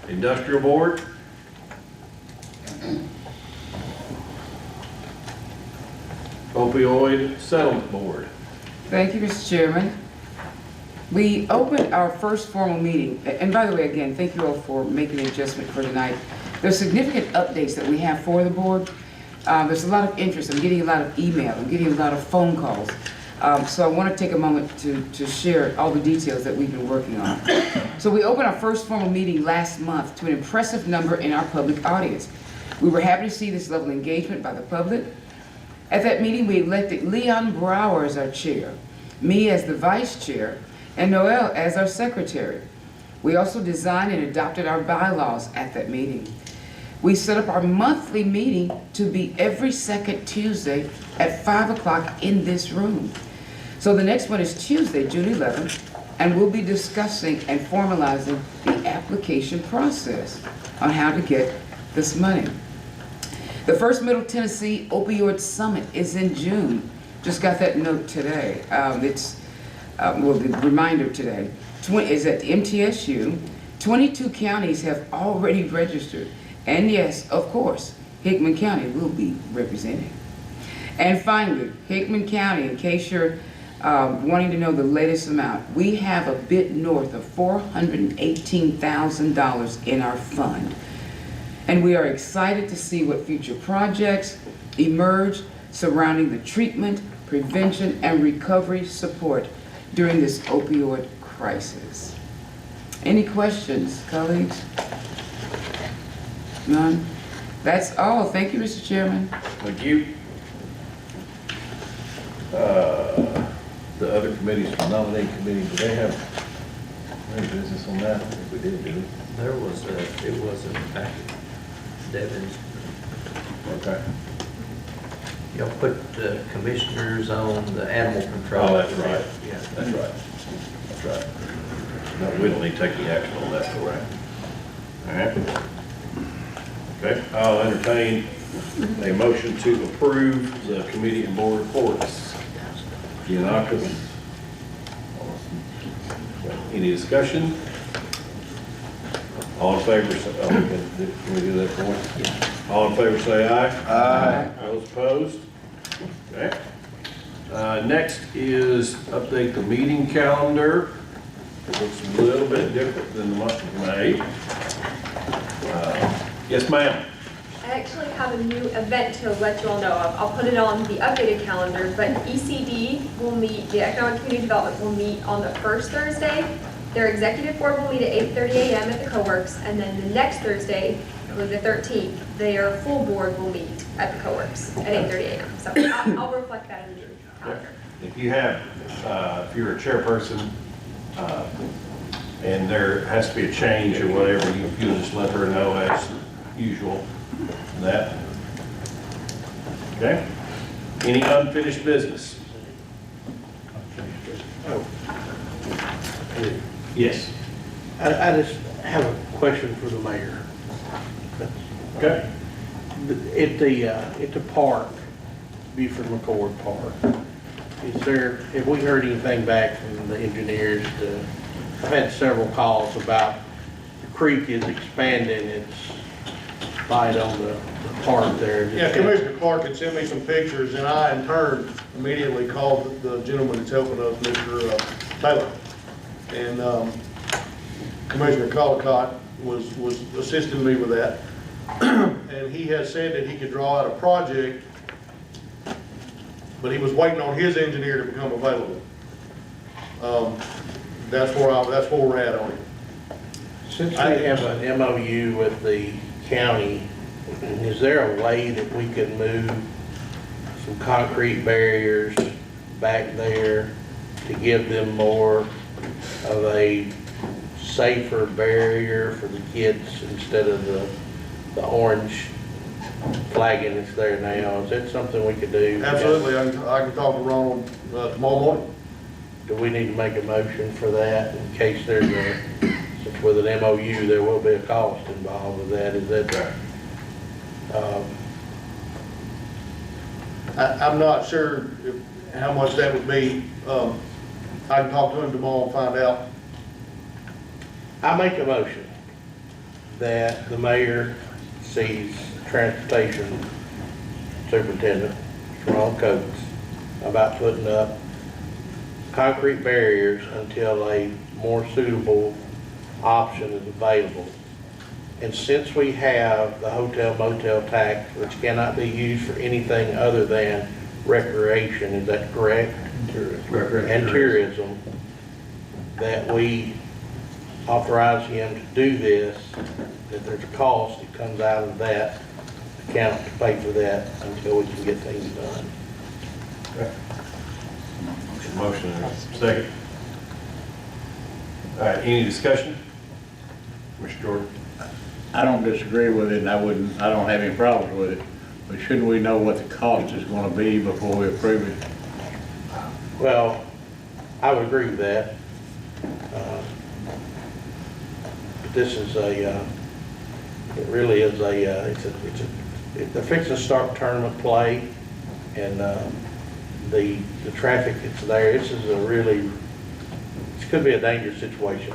Speaker 4: Industrial Board? Opioid Settlement Board?
Speaker 3: Thank you, Mr. Chairman. We opened our first formal meeting, and by the way, again, thank you all for making the adjustment for tonight. There's significant updates that we have for the board. There's a lot of interest. I'm getting a lot of email. I'm getting a lot of phone calls. So I want to take a moment to share all the details that we've been working on. So we opened our first formal meeting last month to an impressive number in our public audience. We were happy to see this level of engagement by the public. At that meeting, we elected Leon Brower as our chair, me as the vice chair, and Noel as our secretary. We also designed and adopted our bylaws at that meeting. We set up our monthly meeting to be every second Tuesday at 5 o'clock in this room. So the next one is Tuesday, June 11th, and we'll be discussing and formalizing the application process on how to get this money. The first Middle Tennessee Opioid Summit is in June. Just got that note today. Well, the reminder today is at MTSU. 22 counties have already registered. And yes, of course, Hickman County will be represented. And finally, Hickman County, in case you're wanting to know the latest amount, we have a bit north of $418,000 in our fund. And we are excited to see what future projects emerge surrounding the treatment, prevention, and recovery support during this opioid crisis. Any questions, colleagues? None? That's all. Thank you, Mr. Chairman.
Speaker 4: Thank you. The other committees, the nominating committee, do they have any business on that? I think we did, didn't we?
Speaker 5: There was it was in fact, Devon's,
Speaker 4: Okay.
Speaker 5: y'all put the commissioners on the animal control.
Speaker 4: Oh, that's right.
Speaker 5: Yeah.
Speaker 4: That's right. That's right. No, we don't need to take any action on that, correct? All right. Okay, I'll entertain a motion to approve the committee and board reports. Giannakis. Any discussion? All in favor, say, oh, can we do that for one? All in favor, say aye.
Speaker 14: Aye.
Speaker 4: Those opposed? Okay. Next is update the meeting calendar. It looks a little bit different than the month of May. Yes, ma'am.
Speaker 15: I actually have a new event to let you all know of. I'll put it on the updated calendar, but ECD will meet, the Economic Community Development will meet on the first Thursday. Their executive board will meet at 8:30 a.m. at the CoWorks, and then the next Thursday, the 13th, their full board will meet at the CoWorks at 8:30 a.m. So I'll reflect that in the new calendar.
Speaker 4: If you have, if you're a chairperson, and there has to be a change or whatever, you'll just let her know as usual. That. Okay. Any unfinished business? Yes.
Speaker 9: I just have a question for the mayor.
Speaker 4: Okay.
Speaker 9: At the park, Buford McCord Park, have we heard anything back from the engineers? I've had several calls about the creek is expanding its bite on the park there.
Speaker 11: Yeah, Commissioner Clark had sent me some pictures, and I in turn immediately called the gentleman that's helping us, Mr. Taylor. And Commissioner Collicott was assisting me with that. And he has said that he could draw out a project, but he was waiting on his engineer to become available. That's where we're at on it.
Speaker 9: Since we have an MOU with the county, is there a way that we could move some concrete barriers back there to give them more of a safer barrier for the kids instead of the orange flagging that's there now. Is that something we could do?
Speaker 11: Absolutely, I can talk to Ronald tomorrow morning.
Speaker 9: Do we need to make a motion for that in case there's since with an MOU, there will be a cost involved with that? Is that right?
Speaker 11: I'm not sure how much that would be. I can talk to him tomorrow and find out.
Speaker 9: I make a motion that the mayor sees transportation superintendent, Ron Coates, about putting up concrete barriers until a more suitable option is available. And since we have the hotel motel tax, which cannot be used for anything other than recreation, is that correct? And tourism, that we authorize him to do this, that there's a cost that comes out of that account to pay for that until we can get things done.
Speaker 4: Motion and a second. All right, any discussion? Mr. Jordan?
Speaker 2: I don't disagree with it, and I don't have any problems with it, but shouldn't we know what the cost is gonna be before we approve it? Well, I would agree with that. But this is it really is they're fixing to start tournament play, and the traffic that's there, this is this could be a dangerous situation.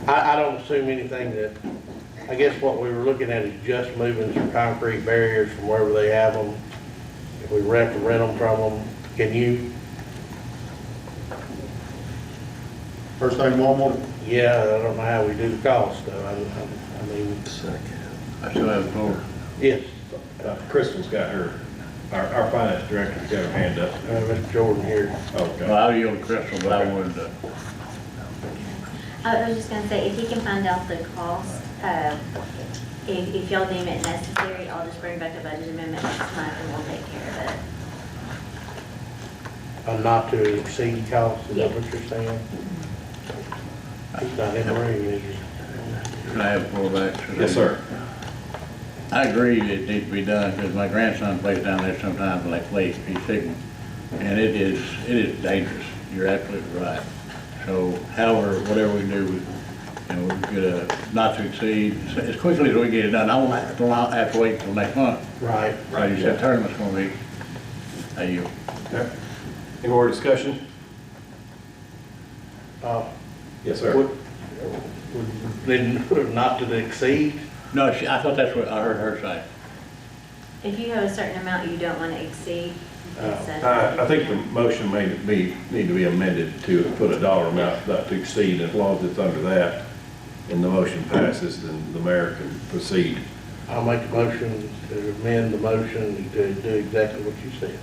Speaker 2: I don't assume anything that, I guess what we were looking at is just moving some concrete barriers from wherever they have them. If we have to rent them from them, can you?
Speaker 11: First thing tomorrow morning.
Speaker 9: Yeah, I don't know how we do the cost though. I mean. I still have the floor. Yes.
Speaker 4: Crystal's got our finance director's got her hand up.
Speaker 9: Mr. Jordan here.
Speaker 4: Okay.
Speaker 2: Well, I'll yield to Crystal, but I wanted to.
Speaker 16: I was just gonna say, if he can find out the cost, if y'all deem it necessary, I'll just bring back a budget amendment next month and we'll take care of it.
Speaker 9: A not to exceed cost, is that what you're saying? He's not in the room, is he?
Speaker 2: Can I have a floor back?
Speaker 4: Yes, sir.
Speaker 2: I agree it needs to be done, because my grandson plays down there sometimes, like plays, he's Hickman, and it is dangerous. You're absolutely right. So, however, whatever we do, we get a not to exceed, as quickly as we get it done. I won't have to wait until next month.
Speaker 9: Right.
Speaker 2: Right, you said tournament's gonna be, you.
Speaker 4: Okay. Any more discussion? Yes, sir.
Speaker 9: Then not to exceed?
Speaker 2: No, I thought that's what I heard her say.
Speaker 16: If you have a certain amount you don't want to exceed,
Speaker 4: I think the motion need to be amended to put a dollar amount not to exceed, as long as it's under that, and the motion passes, then the mayor can proceed.
Speaker 9: I'll make a motion to amend the motion to do exactly what you said.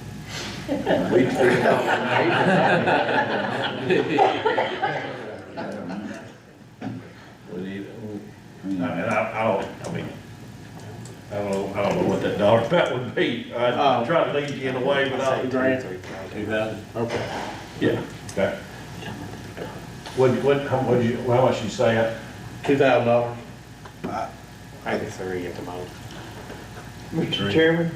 Speaker 4: I don't know what that dollar amount would be. I'm trying to lead you in a way, but I'll.
Speaker 9: 2,000. Okay.
Speaker 4: Yeah, okay. How much you say?
Speaker 9: $2,000.
Speaker 5: Maybe 3 at the most.
Speaker 14: Mr. Chairman?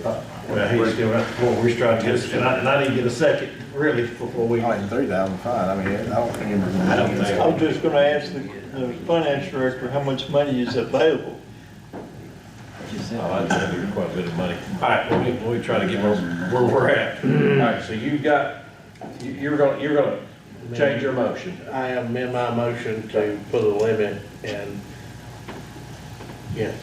Speaker 4: Well, he's still got the floor. We're trying to get us, and I need to get a second, really, before we.
Speaker 14: I mean, 3,000, fine. I mean, I don't think.
Speaker 4: I
Speaker 14: was just gonna ask the finance director how much money is available.
Speaker 4: Oh, that'd be quite a bit of money. All right, let me try to get where we're at. All right, so you're gonna change your motion.
Speaker 9: I amend my motion to put a limit and, yes.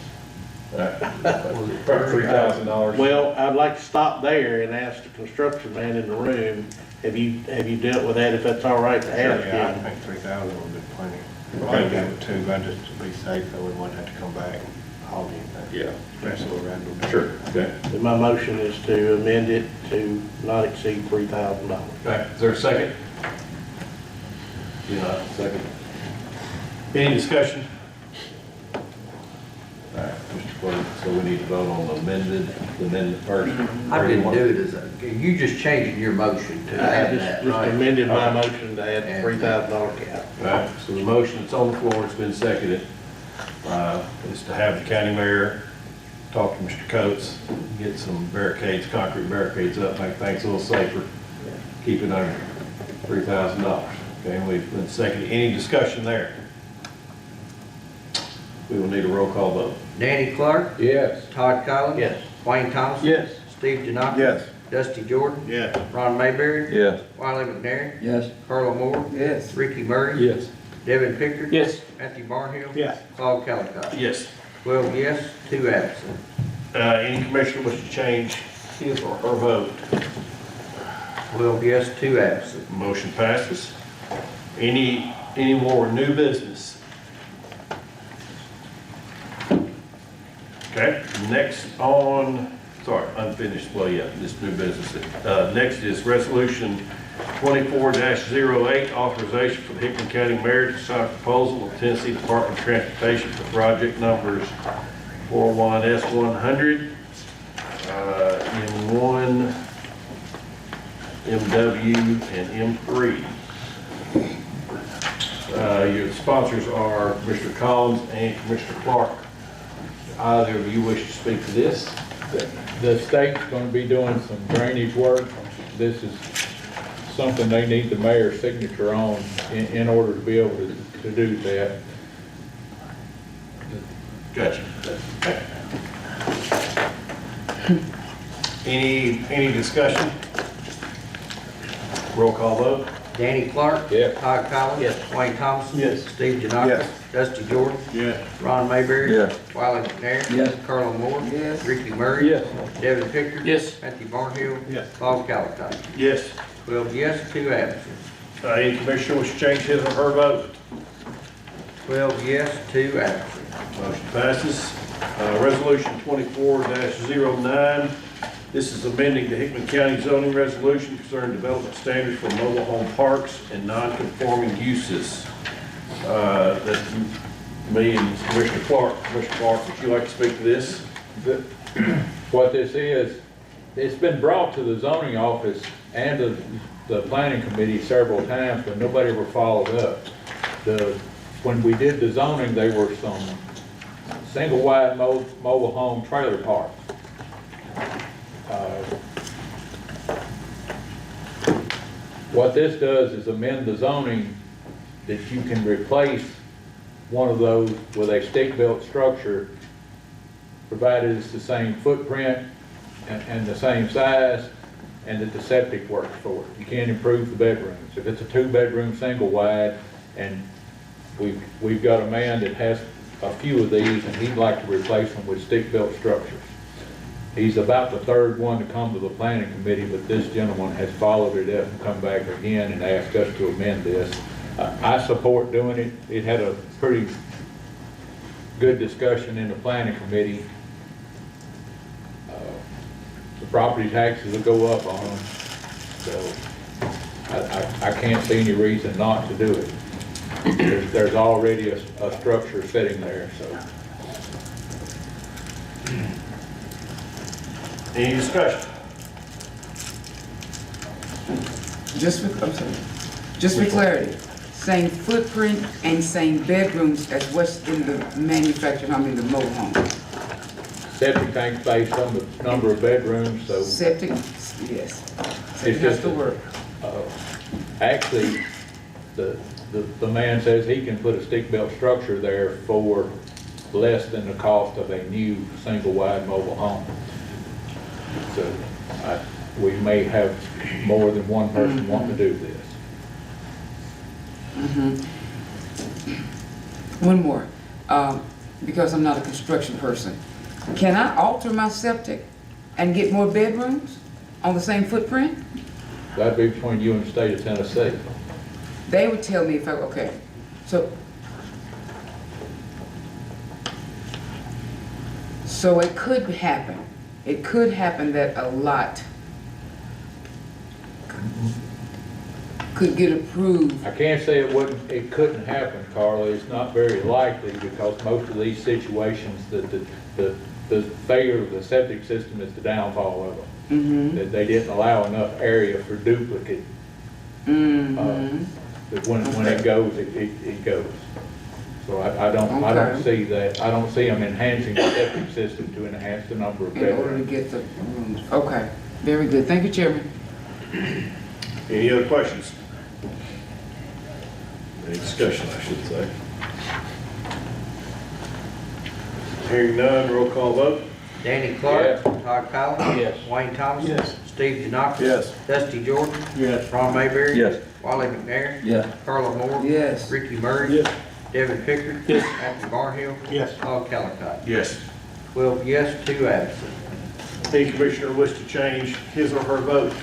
Speaker 4: $3,000.
Speaker 9: Well, I'd like to stop there and ask the construction man in the room, have you dealt with that, if that's all right to ask
Speaker 5: Yeah, I
Speaker 9: him?
Speaker 5: think 3,000 would be plenty. Probably go with 2, but just to be safe, so we wouldn't have to come back and haul anything.
Speaker 4: Yeah.
Speaker 5: Rest of the random.
Speaker 4: Sure, okay.
Speaker 9: And my motion is to amend it to not exceed $3,000.
Speaker 4: Okay, is there a second? Yeah, second. Any discussion? All right, Mr. Clerk, so we need to vote on the amendment first.
Speaker 5: I didn't do it as you just changing your motion to add that,
Speaker 9: Just
Speaker 5: right?
Speaker 9: amended my motion to add the $3,000 cap.
Speaker 4: All right, so the motion that's on the floor has been seconded, is to have the county mayor talk to Mr. Coates, get some barricades, concrete barricades up, make things a little safer, keep it under $3,000. Okay, and we've been seconded. Any discussion there? We will need a roll call vote.
Speaker 17: Danny Clark,
Speaker 8: Yes.
Speaker 17: Todd Collins.
Speaker 9: Yes.
Speaker 17: Wayne Thompson.
Speaker 9: Yes.
Speaker 17: Steve Janowski.
Speaker 14: Yes.
Speaker 17: Dusty Jordan.
Speaker 9: Yes.
Speaker 17: Ron Mayberry.
Speaker 1: Yes.
Speaker 17: Wiley McNair.
Speaker 13: Yes.
Speaker 17: Carla Moore.
Speaker 3: Yes.
Speaker 17: Ricky Murray.
Speaker 8: Yes.
Speaker 17: Devin Pickard.
Speaker 10: Yes.
Speaker 17: Matthew Barnhill.
Speaker 9: Yes.
Speaker 17: Paul Callicott.
Speaker 4: Yes.
Speaker 17: 12 yes, 2 absent.
Speaker 4: Any commissioner wish to change his or her vote?
Speaker 17: 12 yes, 2 absent.
Speaker 4: Motion passes. Any more new business? Okay, next on, sorry, unfinished, well, yeah, this new business. Next is resolution 24-08, authorization for the Hickman County Mayor to sign a proposal with Tennessee Department of Transportation for project numbers 41S100, M1, MW, and M3. Your sponsors are Mr. Collins and Mr. Clark. Either of you wish to speak to this?
Speaker 8: The state's gonna be doing some drainage work. This is something they need the mayor's signature on in order to be able to do that.
Speaker 4: Gotcha. Any discussion? Roll call vote?
Speaker 17: Danny Clark.
Speaker 8: Yes.
Speaker 17: Todd Collins.
Speaker 9: Yes.
Speaker 17: Wayne Thompson.
Speaker 9: Yes.
Speaker 17: Steve Janowski.
Speaker 14: Yes.
Speaker 17: Dusty Jordan.
Speaker 9: Yes.
Speaker 17: Ron Mayberry.
Speaker 1: Yes.
Speaker 17: Wiley McNair.
Speaker 13: Yes.
Speaker 17: Carla Moore.
Speaker 3: Yes.
Speaker 17: Ricky Murray.
Speaker 8: Yes.
Speaker 17: Devin Pickard.
Speaker 10: Yes.
Speaker 17: Matthew Barnhill.
Speaker 9: Yes.
Speaker 17: Paul Callicott.
Speaker 4: Yes.
Speaker 17: 12 yes, 2 absent.
Speaker 4: Any commissioner wish to change his or her vote?
Speaker 17: 12 yes, 2 absent.
Speaker 4: Motion passes. Resolution 24-09. This is amending the Hickman County zoning resolution concerning development standards for mobile home parks and non-conforming uses. That me and Commissioner Clark. Commissioner Clark, would you like to speak to this?
Speaker 8: What this is, it's been brought to the zoning office and to the planning committee several times, but nobody ever followed up. When we did the zoning, there were some single wide mobile home trailer parks. What this does is amend the zoning that you can replace one of those with a stick-built structure, provided it's the same footprint and the same size, and that the septic works for it. You can't improve the bedrooms. If it's a 2-bedroom single wide, and we've got a man that has a few of these, and he'd like to replace them with stick-built structures. He's about the third one to come to the planning committee, but this gentleman has followed it up and come back again and asked us to amend this. I support doing it. It had a pretty good discussion in the planning committee. The property taxes will go up on them, so I can't see any reason not to do it. There's already a structure sitting there, so.
Speaker 4: Any discussion?
Speaker 3: Just for clarity, same footprint and same bedrooms as what's in the manufactured home in the mobile home.
Speaker 8: Septic tank's based on the number of bedrooms, so.
Speaker 3: Septic, yes. Septic has
Speaker 8: just
Speaker 3: to work.
Speaker 8: Actually, the man says he can put a stick-built structure there for less than the cost of a new single-wide mobile home. So we may have more than one person wanting to do this.
Speaker 3: One more, because I'm not a construction person. Can I alter my septic and get more bedrooms on the same footprint?
Speaker 8: That'd be between you and the state of Tennessee.
Speaker 3: They would tell me if I, okay, so it could happen. It could happen that a lot could get approved.
Speaker 8: I can't say it couldn't happen, Carla. It's not very likely because most of these situations, the failure of the septic system is the downfall of them. That they didn't allow enough area for duplicate. That when it goes, it goes. So I don't
Speaker 3: Okay.
Speaker 8: see that, I don't see them enhancing the septic system to enhance the number of
Speaker 3: In order to
Speaker 8: bedrooms.
Speaker 3: get the, okay, very good. Thank you, Chairman.
Speaker 14: Any other questions? Any discussion, I should say? Hearing none, roll call vote.
Speaker 17: Danny Clark. Todd Collins.
Speaker 9: Yes.
Speaker 17: Wayne Thompson.
Speaker 9: Yes.
Speaker 17: Steve Janowski.
Speaker 14: Yes.
Speaker 17: Dusty Jordan.
Speaker 9: Yes.
Speaker 17: Ron Mayberry.
Speaker 1: Yes.
Speaker 17: Wally McNair.
Speaker 13: Yes.
Speaker 17: Carla Moore.
Speaker 3: Yes.
Speaker 17: Ricky Murray.
Speaker 9: Yes.
Speaker 17: Devin Pickard.
Speaker 9: Yes.
Speaker 17: Matthew Barnhill.
Speaker 9: Yes.
Speaker 17: Todd Callicott.
Speaker 14: Yes.
Speaker 17: 12 yes, 2 absent.
Speaker 14: Any commissioner wish to change his or her vote?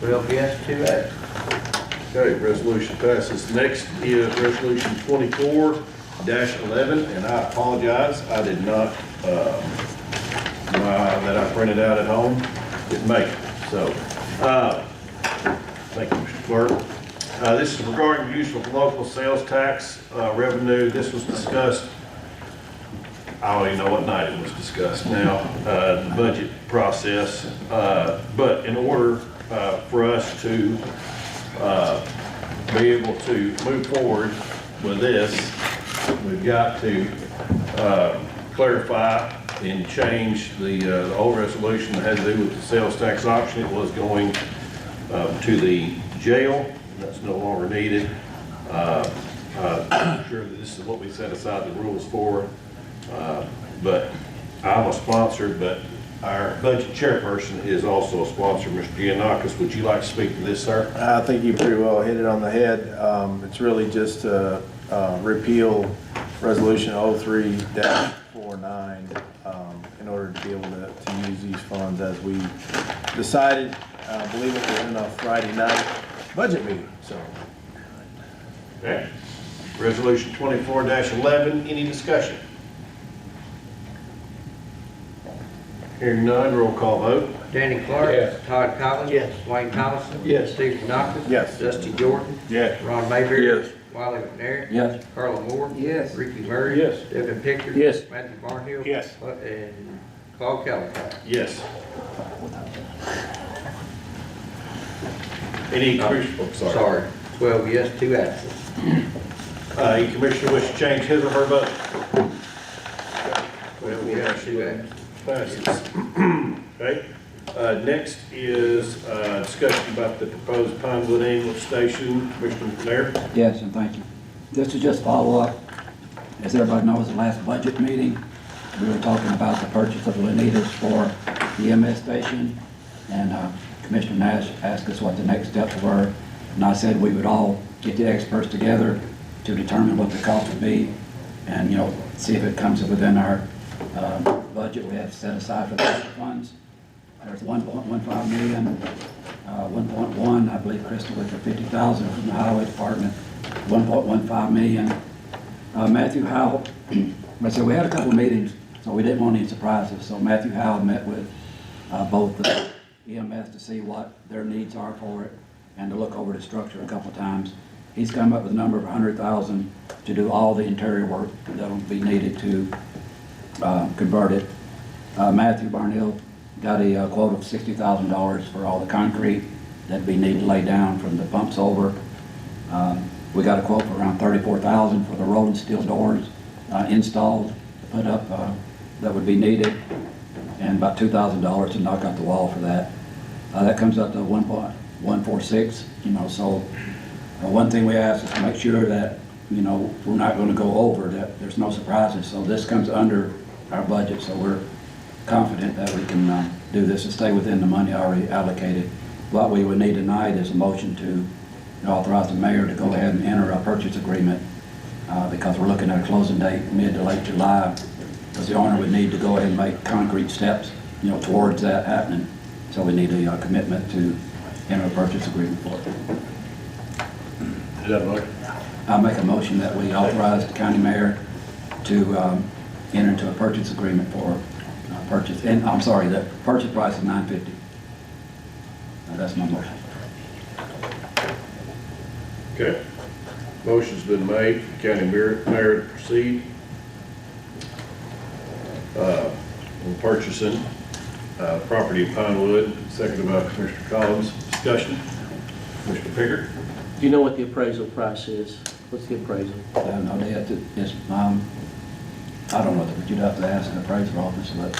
Speaker 17: 12 yes, 2 absent.
Speaker 14: Okay, resolution passes. Next is resolution 24-11, and I apologize, I did not, that I printed out at home, didn't make it. So, thank you, Mr. Clerk. This is regarding use of local sales tax revenue. This was discussed, I don't even know what night it was discussed now, the budget process. But in order for us to be able to move forward with this, we've got to clarify and change the old resolution that had to do with the sales tax option. It was going to the jail. That's no longer needed. I'm sure that this is what we set aside the rules for. But I'm a sponsor, but our budget chairperson is also a sponsor. Mr. Giannakis, would you like to speak to this, sir?
Speaker 18: I think you pretty well hit it on the head. It's really just to repeal Resolution 03-49 in order to be able to use these funds as we decided. I believe it was in a Friday night budget meeting, so.
Speaker 14: Okay. Resolution 24-11, any discussion? Hearing none, roll call vote.
Speaker 17: Danny Clark.
Speaker 8: Yes.
Speaker 17: Todd Collins.
Speaker 9: Yes.
Speaker 17: Wayne Thompson.
Speaker 9: Yes.
Speaker 17: Steve Janowski.
Speaker 18: Yes.
Speaker 17: Dusty Jordan.
Speaker 14: Yes.
Speaker 17: Ron Mayberry.
Speaker 1: Yes.
Speaker 17: Wally McNair.
Speaker 13: Yes.
Speaker 17: Carla Moore.
Speaker 3: Yes.
Speaker 17: Ricky Murray.
Speaker 8: Yes.
Speaker 17: Devin Pickard.
Speaker 9: Yes.
Speaker 17: Matthew Barnhill.
Speaker 9: Yes.
Speaker 17: And Todd Callicott.
Speaker 14: Yes. Any commissioner, oh,
Speaker 17: Sorry. 12 yes, 2 absent.
Speaker 14: Any commissioner wish to change his or her vote?
Speaker 17: 12 yes, 2 absent.
Speaker 14: Passes. Okay. Next is discussion about the proposed Pinewood ambulance station. Commissioner McNair?
Speaker 13: Yes, and thank you. This is just follow up. As everybody knows, the last budget meeting, we were talking about the purchase of Lanitas for the EMS station, and Commissioner Nash asked us what the next steps were, and I said we would all get the experts together to determine what the cost would be, and, you know, see if it comes within our budget we have set aside for the funds. There's 1.15 million, 1.1, I believe, Crystal, with the 50,000 from the highway department, 1.15 million. Matthew Howell, I said we had a couple of meetings, so we didn't want any surprises. So Matthew Howell met with both the EMS to see what their needs are for it and to look over the structure a couple of times. He's come up with a number of 100,000 to do all the interior work that'll be needed to convert it. Matthew Barnhill got a quote of $60,000 for all the concrete that'd be needed to lay down from the pumps over. We got a quote for around $34,000 for the rolling steel doors installed, to put up, that would be needed, and about $2,000 to knock out the wall for that. That comes up to 1.146, you know, so one thing we ask is to make sure that, you know, we're not going to go over, that there's no surprises. So this comes under our budget, so we're confident that we can do this and stay within the money already allocated. What we would need tonight is a motion to authorize the mayor to go ahead and enter a purchase agreement because we're looking at a closing date mid to late July, because the owner would need to go ahead and make concrete steps, you know, towards that happening. So we need a commitment to enter a purchase agreement for it.
Speaker 14: Is that right?
Speaker 13: I'll make a motion that we authorize the county mayor to enter into a purchase agreement for purchase, and I'm sorry, the purchase price is $950. That's my motion.
Speaker 14: Okay. Motion's been made for county mayor to proceed on purchasing property in Pinewood, seconded by Commissioner Collins. Discussion. Mr. Pickard?
Speaker 9: Do you know what the appraisal price is? What's the appraisal?
Speaker 13: I have no idea. It's, I don't know, but you'd have to ask the appraiser office, but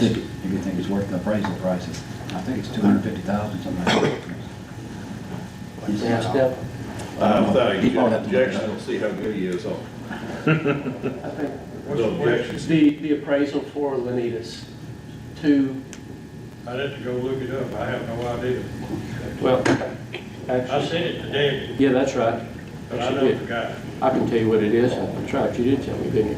Speaker 13: if you think it's worth the appraisal prices, I think it's 250,000, something like that.
Speaker 9: Yeah, Steph?
Speaker 4: Without any
Speaker 13: People have to look it
Speaker 4: objection,
Speaker 13: up.
Speaker 4: we'll see how good he is on.
Speaker 9: I think,
Speaker 4: No objections.
Speaker 9: the appraisal for Lanitas,
Speaker 5: I'd have to go look it up, I have no idea.
Speaker 9: well,
Speaker 5: I
Speaker 9: actually,
Speaker 5: sent it to Debbie,
Speaker 9: yeah, that's right.
Speaker 5: but I
Speaker 9: Actually
Speaker 5: don't
Speaker 9: did.
Speaker 5: forgot.
Speaker 9: I can tell you what it is. That's right, you did tell me, didn't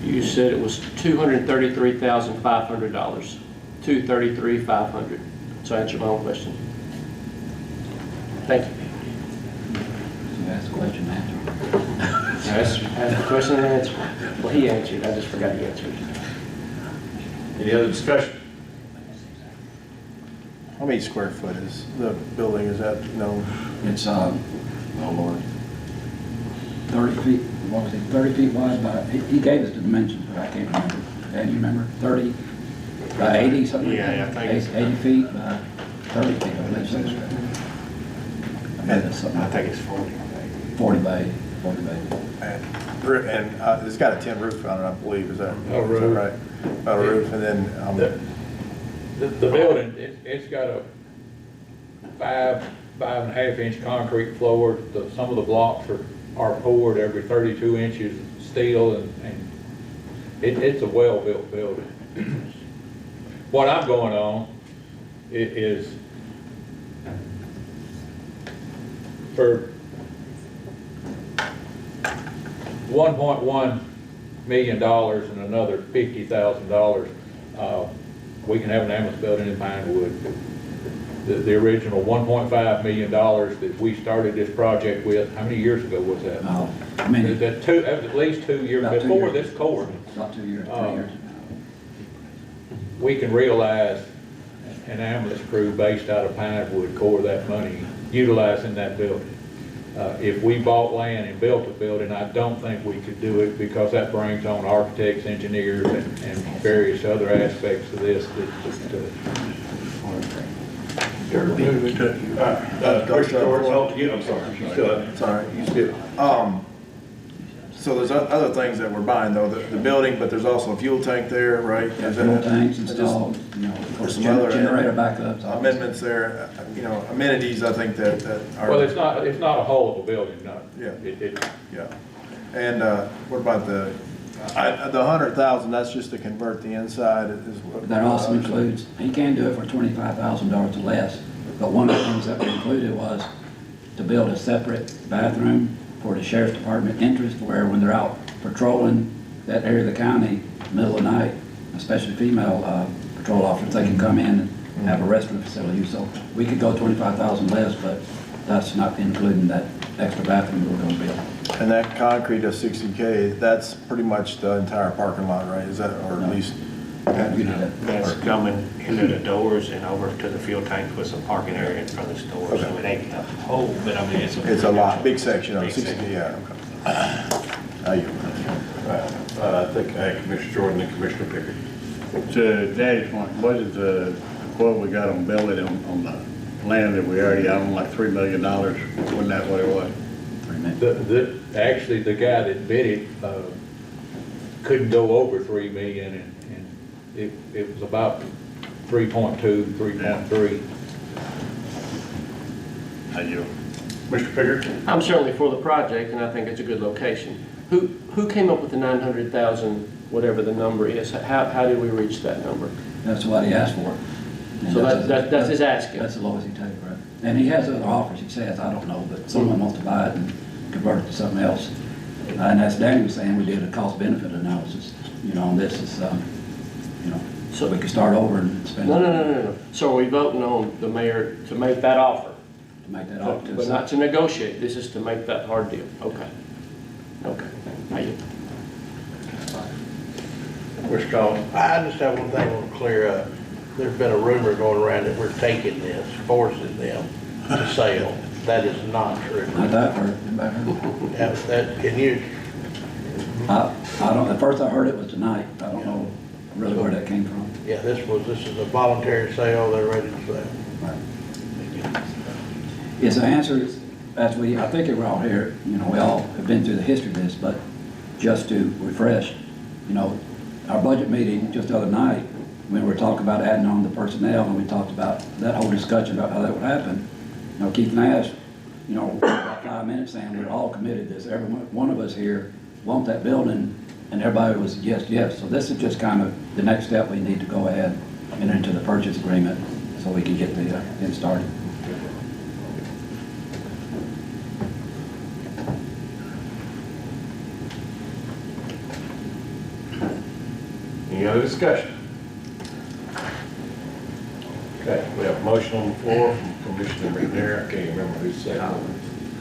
Speaker 9: you? You said it was $233,500. $233,500. So answer my own question. Thank you.
Speaker 13: So ask the question, answer.
Speaker 9: Ask the question and answer. Well, he answered, I just forgot the answer.
Speaker 12: Any other discussion?
Speaker 14: How many square foot is the building, is that, no?
Speaker 13: It's, oh Lord, 30 feet, what was it, 30 feet wide by, he gave us the dimensions, but I can't remember. Dan, you remember? 30 by 80, something like that?
Speaker 9: Yeah, I think it's
Speaker 13: 80 feet by 30 feet, I believe so. I bet it's something like
Speaker 9: it's 40.
Speaker 13: 40 by 80, 40 by 80.
Speaker 14: And it's got a tin roof on it, I believe, is that
Speaker 8: roof.
Speaker 14: right? A roof, and then,
Speaker 8: The building, it's got a 5.5 inch concrete floor. Some of the blocks are poured every 32 inches steel, and it's a well-built building. What I'm going on is for $1.1 million and another $50,000, we can have an ambulance building in Pinewood. The original $1.5 million that we started this project with, how many years ago was that?
Speaker 13: I mean,
Speaker 8: At least 2 years,
Speaker 13: About 2
Speaker 8: before
Speaker 13: years.
Speaker 8: this court.
Speaker 13: about 2 years, 3 years.
Speaker 8: We can realize an ambulance crew based out of Pinewood core that money, utilizing that building. If we bought land and built a building, I don't think we could do it, because that brings on architects, engineers, and various other aspects of this
Speaker 4: Commissioner George, I'm sorry. You still-
Speaker 14: sorry, you still, so there's other things that we're buying though, the building, but there's also a fuel tank there, right? Is that-
Speaker 13: Fuel tanks
Speaker 14: just-
Speaker 13: installed, you know, of course,
Speaker 14: There's some other
Speaker 13: generator backups. all this.
Speaker 14: amendments there, you know, amenities, I think that are.
Speaker 8: Well, it's not a whole of a building, no.
Speaker 14: Yeah.
Speaker 8: It,
Speaker 14: Yeah. And what about the 100,000, that's just to convert the inside is what?
Speaker 13: That also includes, he can do it for $25,000 or less, but one of the things that we included was to build a separate bathroom for the sheriff's department interest, where when they're out patrolling that area of the county, middle of the night, especially female patrol officers, they can come in and have a restroom facility. So we could go 25,000 less, but that's not including that extra bathroom we're gonna build.
Speaker 14: And that concrete of 60K, that's pretty much the entire parking lot, right? Is that, or at least?
Speaker 5: That's coming into the doors and over to the fuel tank with some parking area in front of the store, so it ain't the whole, but I mean,
Speaker 14: It's a lot, big section of
Speaker 5: Big
Speaker 14: 60,
Speaker 5: section.
Speaker 14: yeah. Okay.
Speaker 4: I think Commissioner Jordan and Commissioner Pickett.
Speaker 2: To Daddy's point, what is the quote we got on building on the land that we already own, like $3 million? Wasn't that what it was?
Speaker 8: actually, the guy that bid it, couldn't go over 3 million, and it was about 3.2, 3.3.
Speaker 2: How you?
Speaker 4: Mr. Pickett?
Speaker 9: I'm certainly for the project, and I think it's a good location. Who came up with the 900,000, whatever the number is? How did we reach that number?
Speaker 13: That's what he asked for. And
Speaker 9: So that's his asking.
Speaker 13: That's the lowest he takes, right? And he has other offers, he says, I don't know, but someone wants to buy it and convert it to something else. And as Danny was saying, we did a cost benefit analysis, you know, on this is, you know, so we could start over and spend.
Speaker 9: No. So are we voting on the mayor to make that offer?
Speaker 13: To make that offer.
Speaker 9: But not to negotiate, this is to make that hard deal. Okay. Thank you.
Speaker 4: Mr. Collins?
Speaker 9: I just have one thing I want to clear up. There's been a rumor going around that we're taking this, forcing them to sell. That is not true.
Speaker 13: Not that part.
Speaker 9: Can you?
Speaker 13: I don't, at first I heard it was tonight. I don't know really where that came from.
Speaker 9: Yeah, this is a voluntary sale. They're ready to sell.
Speaker 13: Right. Is the answer, as we, I think we're all here, you know, we all have been through the history of this, but just to refresh, you know, our budget meeting just the other night, when we were talking about adding on the personnel, and we talked about that whole discussion about how that would happen, you know, Keith Nash, you know, about 5 minutes saying we're all committed to this. Every one of us here want that building, and everybody was yes, yes. So this is just kind of the next step. We need to go ahead and into the purchase agreement so we can get the get started.
Speaker 4: Any other discussion? Okay, we have a motion on the floor from Commissioner McNair. I can't remember who seconded it.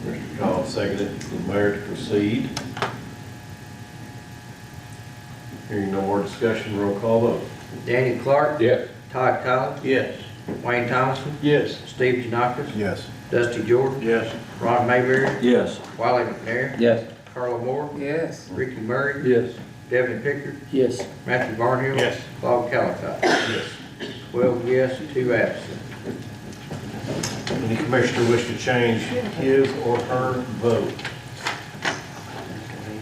Speaker 4: Mr. Collins seconded the mayor to proceed. Hearing no more discussion, roll call vote.
Speaker 17: Danny Clark.
Speaker 8: Yes.
Speaker 17: Todd Collins.
Speaker 9: Yes.
Speaker 17: Wayne Thompson.
Speaker 9: Yes.
Speaker 17: Steve Janakis.
Speaker 14: Yes.
Speaker 17: Dusty Jordan.
Speaker 9: Yes.
Speaker 17: Ron Mayberry.
Speaker 1: Yes.
Speaker 17: Wiley McNair.
Speaker 13: Yes.
Speaker 17: Carla Moore.
Speaker 3: Yes.
Speaker 17: Ricky Murray.
Speaker 8: Yes.
Speaker 17: Devin Pickard.
Speaker 3: Yes.
Speaker 17: Matthew Barnhill.
Speaker 9: Yes.
Speaker 17: Bob Callicott. Yes. 12 yes, 2 absent.
Speaker 4: Any commissioner wish to change his or her vote?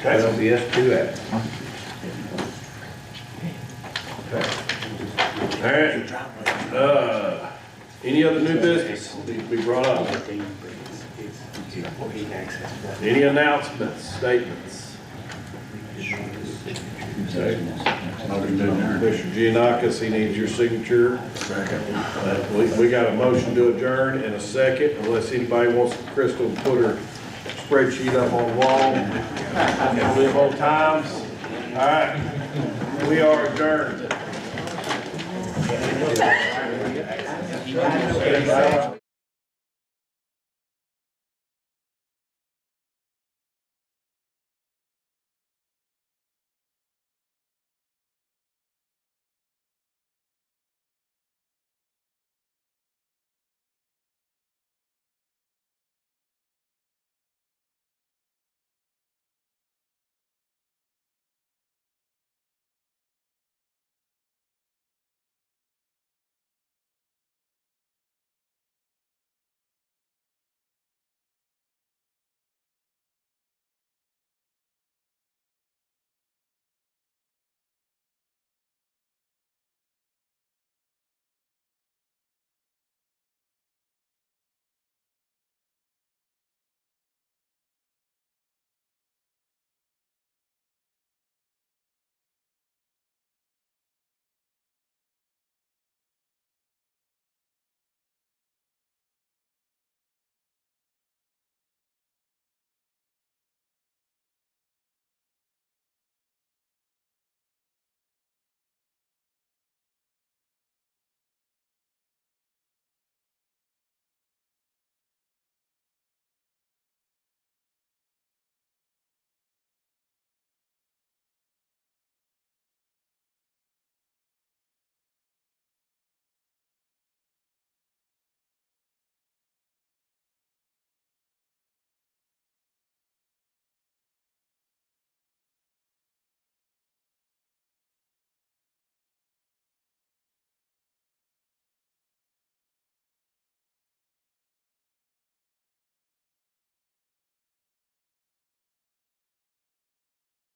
Speaker 17: 12 yes, 2 absent.
Speaker 4: All right. Any other new business need to be brought up? Any announcements, statements? Okay. Commissioner Giannakis, he needs your signature. We got a motion to adjourn in a second, unless anybody wants Crystal to put her spreadsheet up on the wall. And live old times. All right, we are adjourned.